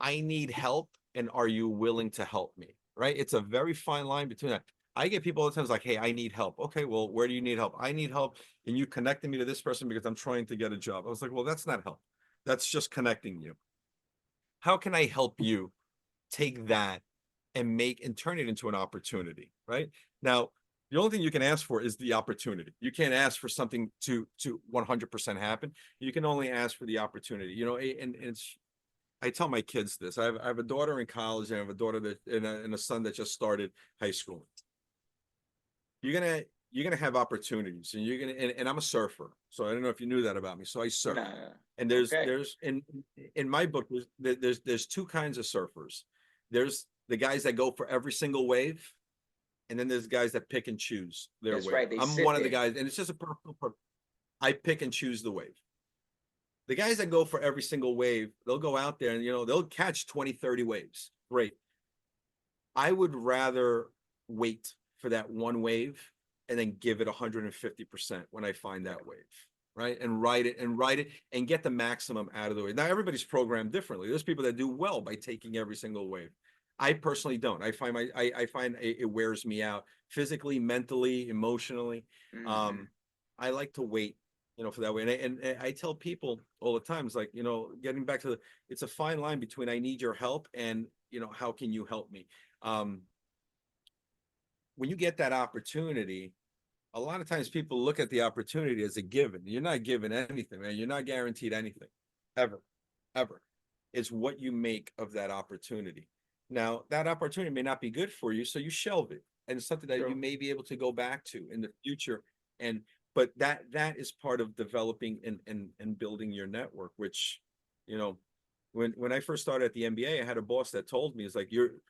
[SPEAKER 2] I need help, and are you willing to help me? Right? It's a very fine line between that. I get people all the times like, hey, I need help. Okay, well, where do you need help? I need help, and you connected me to this person because I'm trying to get a job. I was like, well, that's not help. That's just connecting you. How can I help you take that and make and turn it into an opportunity? Right now, the only thing you can ask for is the opportunity. You can't ask for something to 100% happen. You can only ask for the opportunity. You know, and it's I tell my kids this. I have a daughter in college, and I have a daughter and a son that just started high school. You're gonna you're gonna have opportunities, and you're gonna and I'm a surfer, so I don't know if you knew that about me. So I surf,
[SPEAKER 1] Nah.
[SPEAKER 2] and
[SPEAKER 1] Okay.
[SPEAKER 2] there's in my book there's two kinds of surfers. There's the guys that go for every single wave, and then there's guys that pick and choose their
[SPEAKER 1] That's
[SPEAKER 2] wave.
[SPEAKER 1] right. They
[SPEAKER 2] I'm
[SPEAKER 1] sit
[SPEAKER 2] one of the
[SPEAKER 1] there.
[SPEAKER 2] guys, and it's just a personal. I pick and choose the wave. The guys that go for every single wave, they'll go out there and they'll catch 20, 30 waves. Great. I would rather wait for that one wave and then give it 150% when I find that wave. Right. And ride it and get the maximum out of the wave. Now everybody's programmed differently. There's people that do well by taking every single wave. I personally don't. I find it wears me out physically, mentally, emotionally.
[SPEAKER 1] Hmm.
[SPEAKER 2] Um, I like to wait, for that way. And I tell people all the time, it's like, getting back to it's a fine line between I need your help and how can you help me? um, when you get that opportunity, a lot of times people look at the opportunity as a given. You're not given anything, man. You're not guaranteed anything, ever, ever. It's what you make of that opportunity. Now, that opportunity may not be good for you, so you shelve it. And it's something that you
[SPEAKER 1] True.
[SPEAKER 2] may be able to go back to in the future. And but that is part of developing and building your network, which, you know, when I first started at the NBA, I had a boss that told me, it's like you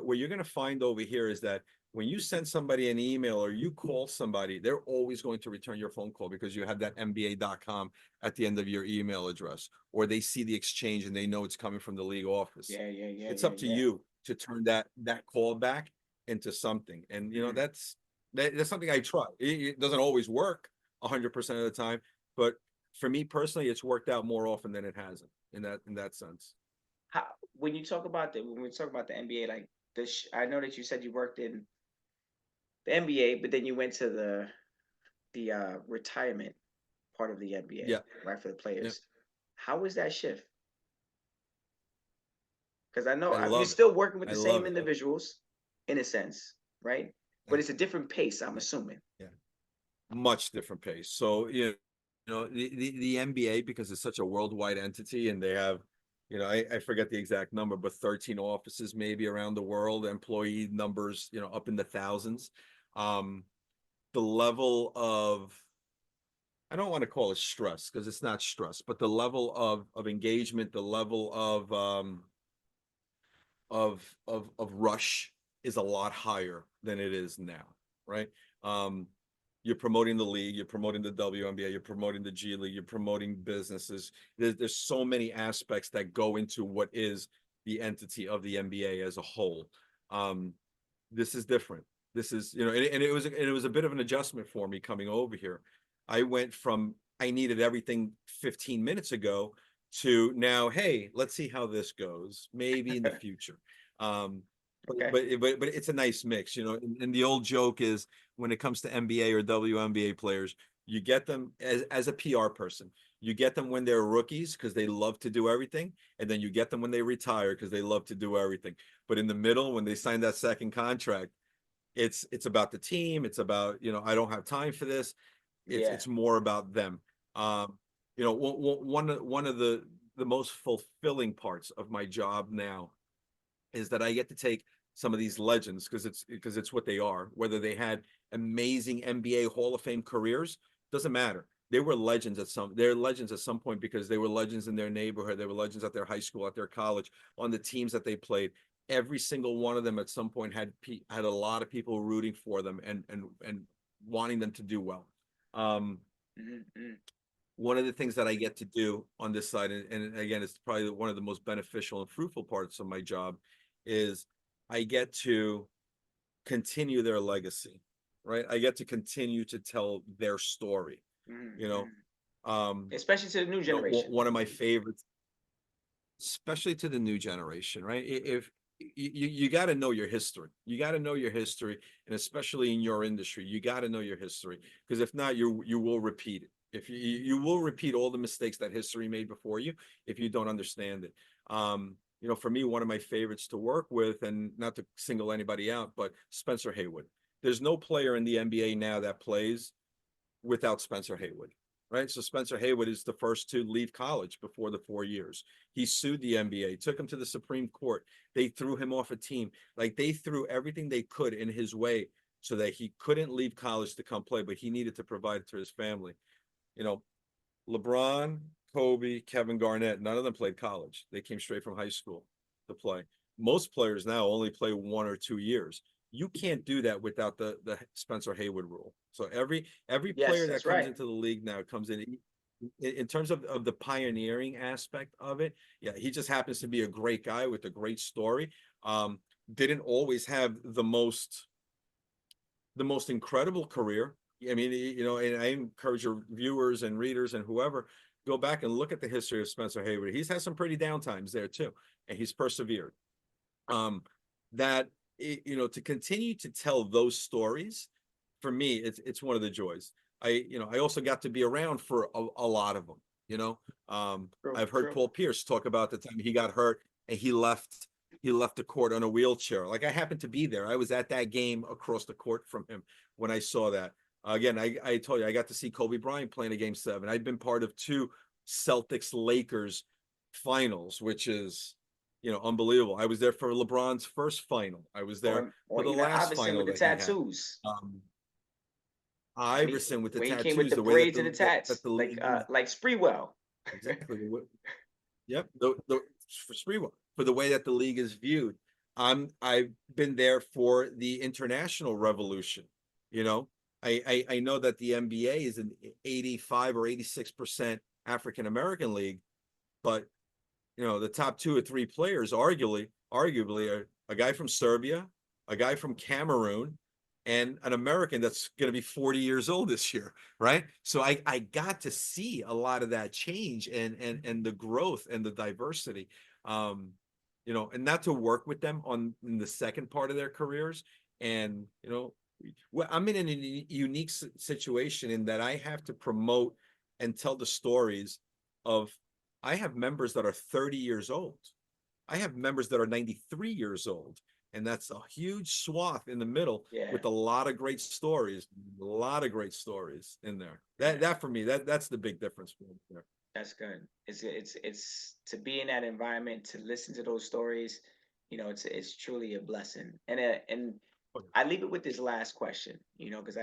[SPEAKER 2] what you're gonna find over here is that when you send somebody an email or you call somebody, they're always going to return your phone call because you have that NBA.com at the end of your email address, or they see the exchange and they know it's coming from the league office.
[SPEAKER 1] Yeah, yeah, yeah,
[SPEAKER 2] It's
[SPEAKER 1] yeah,
[SPEAKER 2] up to
[SPEAKER 1] yeah.
[SPEAKER 2] you to turn that call back into something. And you know,
[SPEAKER 1] Mm.
[SPEAKER 2] that's something I try. It doesn't always work 100% of the time, but for me personally, it's worked out more often than it hasn't in that sense.
[SPEAKER 1] How, when we talk about the NBA, like this, I know that you said you worked in the NBA, but then you went to the retirement part of the
[SPEAKER 2] Yeah,
[SPEAKER 1] NBA, right, for the
[SPEAKER 2] yeah,
[SPEAKER 1] players. How was that shift? Because I know
[SPEAKER 2] I
[SPEAKER 1] you're
[SPEAKER 2] love it.
[SPEAKER 1] still working with
[SPEAKER 2] I
[SPEAKER 1] the
[SPEAKER 2] love
[SPEAKER 1] same
[SPEAKER 2] it.
[SPEAKER 1] individuals, in a sense, right? But
[SPEAKER 2] I,
[SPEAKER 1] it's a different pace, I'm
[SPEAKER 2] yeah,
[SPEAKER 1] assuming.
[SPEAKER 2] yeah, much different pace. So you know the NBA, because it's such a worldwide entity and they have, you know, I forget the exact number, but 13 offices maybe around the world, employee numbers, you know, up in the thousands. Um, the level of, I don't want to call it stress because it's not stress, but the level of engagement, the level of rush is a lot higher than it is now, right? Um, you're promoting the league, you're promoting the WNBA, you're promoting the G League, you're promoting businesses. There's so many aspects that go into what is the entity of the NBA as a whole. Um, this is different. This is, you know, and it was a bit of an adjustment for me coming over here. I went from I needed everything 15 minutes ago to now, hey, let's see how this goes, maybe in the future. Um,
[SPEAKER 1] Okay.
[SPEAKER 2] but it's a nice mix, you know. And the old joke is when it comes to NBA or WNBA players, you get them as a PR person. You get them when they're rookies because they love to do everything, and then you get them when they retire because they love to do everything. But in the middle, when they sign that second contract, it's about the team. It's about, you know, I don't have time for this.
[SPEAKER 1] Yeah.
[SPEAKER 2] It's more about them. Um, you know, one of the most fulfilling parts of my job now is that I get to take some of these legends because it's what they are. Whether they had amazing NBA Hall of Fame careers, doesn't matter. They were legends at some. They're legends at some point because they were legends in their neighborhood. They were legends at their high school, at their college, on the teams that they played. Every single one of them at some point had a lot of people rooting for them and wanting them to do well. Um,
[SPEAKER 1] Mm-hmm.
[SPEAKER 2] one of the things that I get to do on this side, and again, it's probably one of the most beneficial and fruitful parts of my job, is I get to continue their legacy, right? I get to continue to tell their story. You know,
[SPEAKER 1] Mm-hmm.
[SPEAKER 2] um,
[SPEAKER 1] Especially to the new
[SPEAKER 2] you know,
[SPEAKER 1] generation.
[SPEAKER 2] one of my favorites, especially to the new generation, right? If you got to know your history, you got to know your history, and especially in your industry, you got to know your history because if not, you will repeat it. If you will repeat all the mistakes that history made before you if you don't understand it. You know, for me, one of my favorites to work with, and not to single anybody out, but Spencer Haywood. There's no player in the NBA now that plays without Spencer Haywood, right? So Spencer Haywood is the first to leave college before the 4 years. He sued the NBA, took him to the Supreme Court. They threw him off a team. Like they threw everything they could in his way so that he couldn't leave college to come play, but he needed to provide to his family. You know, LeBron, Kobe, Kevin Garnett, none of them played college. They came straight from high school to play. Most players now only play 1 or 2 years. You can't do that without the Spencer Haywood rule. So every
[SPEAKER 1] Yes,
[SPEAKER 2] player
[SPEAKER 1] that's
[SPEAKER 2] that comes
[SPEAKER 1] right.
[SPEAKER 2] into the league now comes in terms of the pioneering aspect of it. Yeah, he just happens to be a great guy with a great story. Um, didn't always have the most incredible career. I mean, you know, and I encourage your viewers and readers and whoever go back and look at the history of Spencer Hayward. He's had some pretty down times there too, and he's persevered. Um, that you know, to continue to tell those stories, for me, it's one of the joys. I also got to be around for a lot of them. You know,
[SPEAKER 1] True,
[SPEAKER 2] I've heard
[SPEAKER 1] true.
[SPEAKER 2] Paul Pierce talk about the time he got hurt and he left the court on a wheelchair. Like I happened to be there. I was at that game across the court from him when I saw that. Again, I told you I got to see Kobe Bryant playing a game 7. I've been part of 2 Celtics Lakers finals, which is unbelievable. I was there for LeBron's first final. I was there for
[SPEAKER 1] or
[SPEAKER 2] the
[SPEAKER 1] even
[SPEAKER 2] last
[SPEAKER 1] Iverson
[SPEAKER 2] final
[SPEAKER 1] with the
[SPEAKER 2] that he had.
[SPEAKER 1] tattoos.
[SPEAKER 2] Um,
[SPEAKER 1] When he
[SPEAKER 2] Iverson with the
[SPEAKER 1] when he came with the
[SPEAKER 2] tattoos, the way that
[SPEAKER 1] braids and the tats,
[SPEAKER 2] the league used
[SPEAKER 1] like Spreewell.
[SPEAKER 2] exactly. Yep. The for Sprewell, for the way that the league is viewed. I've been there for the international revolution. You know, I know that the NBA is an 85 or 86% African American league, but the top two or three players arguably are a guy from Serbia, a guy from Cameroon, and an American that's going to be 40 years old this year, right? So I got to see a lot of that change and the growth and the diversity. And not to work with them on in the second part of their careers. And I'm in a unique situation in that I have to promote and tell the stories of I have members that are 30 years old. I have members that are 93 years old. And that's a huge swath in the middle
[SPEAKER 1] Yeah,
[SPEAKER 2] with a lot of great stories, in there. That
[SPEAKER 1] yeah,
[SPEAKER 2] that for me, that's the big difference for me there.
[SPEAKER 1] that's good. It's to be in that environment, to listen to those stories. It's truly a blessing. And I leave it with this last question. Because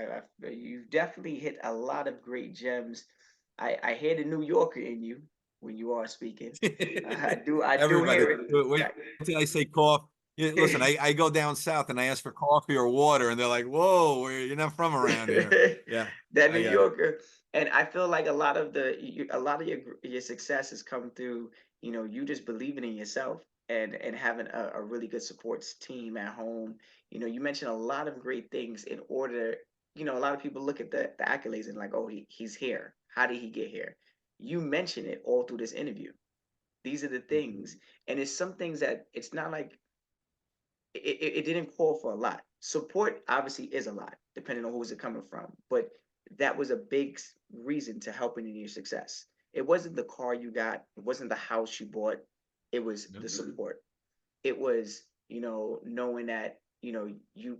[SPEAKER 1] you've definitely hit a lot of great gems. I hear the New Yorker in you when you are speaking. I do
[SPEAKER 2] Everybody,
[SPEAKER 1] hear
[SPEAKER 2] wait till I say cough. Yeah, listen, I go down south and I ask for coffee or water, and they're like, "Whoa, you're not from around here." Yeah,
[SPEAKER 1] that New
[SPEAKER 2] I got it.
[SPEAKER 1] Yorker. And I feel like a lot of your success has come through, you just believing in yourself and having a really good supports team at home. You mentioned a lot of great things in order. A lot of people look at the accolades and like, oh, he's here. How did he get here? You mention it all through this interview. These are the things, and it's some things that it's not like it didn't call for a lot. Support obviously is a lot, depending on who's it coming from. But that was a big reason to helping in your success. It wasn't the car you got, it wasn't the house you bought, it was the support. It was, knowing that, you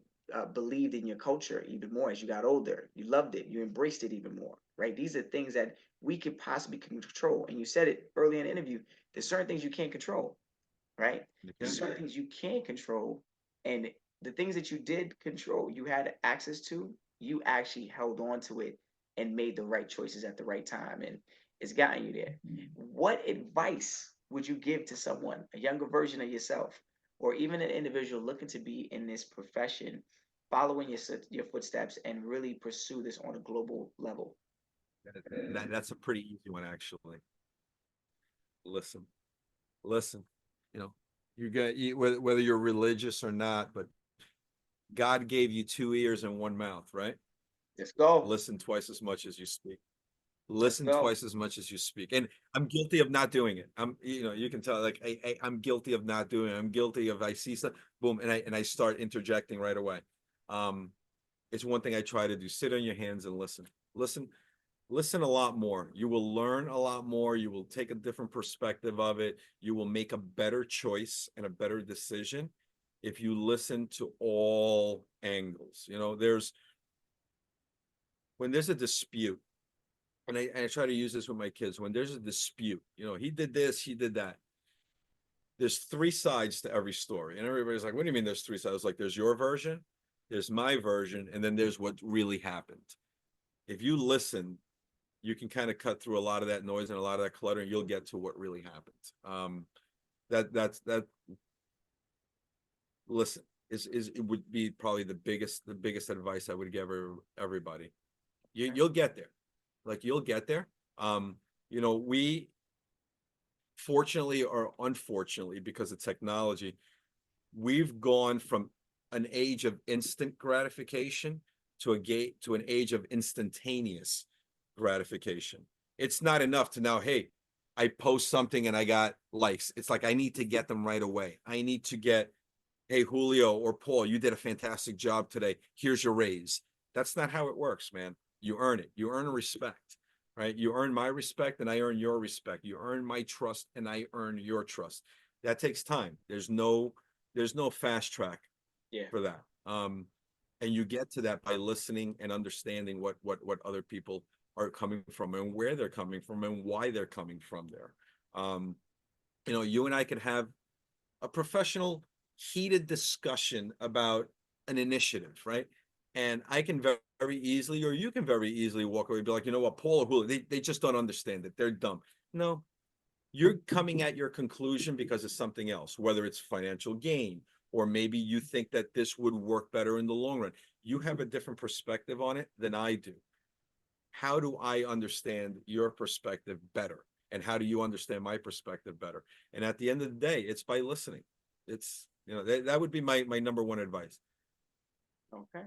[SPEAKER 1] believed in your culture even more as you got older. You loved it, you embraced it even more, right? These are things that we could possibly control. And you said it early in the interview, there's certain things you can't control, right? There's
[SPEAKER 2] Okay.
[SPEAKER 1] certain things you can control, and the things that you did control, you had access to, you actually held on to it and made the right choices at the right time, and it's gotten you there. What advice would you give to someone, a younger version of yourself, or even an individual looking to be in this profession, following your footsteps and really pursue this on a global level?
[SPEAKER 2] That's a pretty easy one, actually. Listen, listen. You know, whether you're religious or not, but God gave you two ears and one mouth, right?
[SPEAKER 1] Let's go.
[SPEAKER 2] Listen twice as much as you speak.
[SPEAKER 1] Let's
[SPEAKER 2] Listen
[SPEAKER 1] go.
[SPEAKER 2] twice as much as you speak. And I'm guilty of not doing it. You can tell, like, I'm guilty of not doing it. I'm guilty of, I see stuff, boom, and I start interjecting right away. Um, it's one thing I try to do. Sit on your hands and listen. Listen, listen a lot more. You will learn a lot more. You will take a different perspective of it. You will make a better choice and a better decision if you listen to all angles. When there's a dispute, and I try to use this with my kids, when there's a dispute, he did this, he did that. There's three sides to every story. And everybody's like, what do you mean there's three sides? Like, there's your version, there's my version, and then there's what really happened. If you listen, you can kind of cut through a lot of that noise and a lot of that clutter, and you'll get to what really happened. That listen is it would be probably the biggest advice I would give everybody. You'll get there. Like, you'll get there. We, fortunately or unfortunately, because of technology, we've gone from an age of instant gratification to an age of instantaneous gratification. It's not enough to now, hey, I post something and I got likes. It's like I need to get them right away. I need to get, hey, Julio or Paul, you did a fantastic job today. Here's your raise. That's not how it works, man. You earn it. You earn respect, right? You earn my respect and I earn your respect. You earn my trust and I earn your trust. That takes time. There's no fast track
[SPEAKER 1] Yeah.
[SPEAKER 2] for that. And you get to that by listening and understanding what other people are coming from and where they're coming from and why they're coming from there. You and I could have a professional, heated discussion about an initiative, right? And I can very easily, or you can very easily walk away and be like, you know what, Paul or Julio, they just don't understand it. They're dumb. No, you're coming at your conclusion because of something else, whether it's financial gain, or maybe you think that this would work better in the long run. You have a different perspective on it than I do. How do I understand your perspective better? And how do you understand my perspective better? And at the end of the day, it's by listening. It's, that would be my number one advice.
[SPEAKER 1] Okay.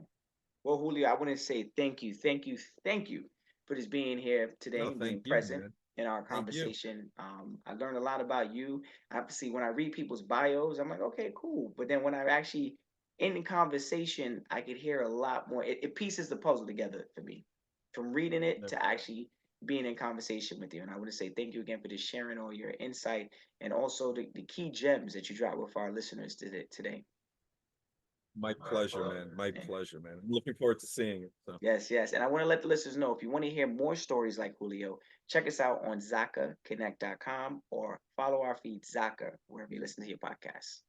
[SPEAKER 1] Well, Julio, I want to say thank you, thank you, thank you for just being here today
[SPEAKER 2] No,
[SPEAKER 1] and
[SPEAKER 2] thank
[SPEAKER 1] being
[SPEAKER 2] you,
[SPEAKER 1] present
[SPEAKER 2] man.
[SPEAKER 1] in our
[SPEAKER 2] Thank you.
[SPEAKER 1] conversation. I learned a lot about you. Obviously, when I read people's bios, I'm like, okay, cool. But then when I actually in the conversation, I could hear a lot more. It pieces the puzzle together for me, from reading it
[SPEAKER 2] No,
[SPEAKER 1] to actually being in conversation with you. And I want to say thank you again for just sharing all your insight and also the key gems that you dropped with our listeners today.
[SPEAKER 2] my pleasure, man. My
[SPEAKER 1] Yeah.
[SPEAKER 2] pleasure, man. I'm looking forward to seeing it. So
[SPEAKER 1] Yes, yes. And I want to let the listeners know if you want to hear more stories like Julio, check us out on ZakaConnect.com or follow our feed Zaka wherever you listen to your podcasts.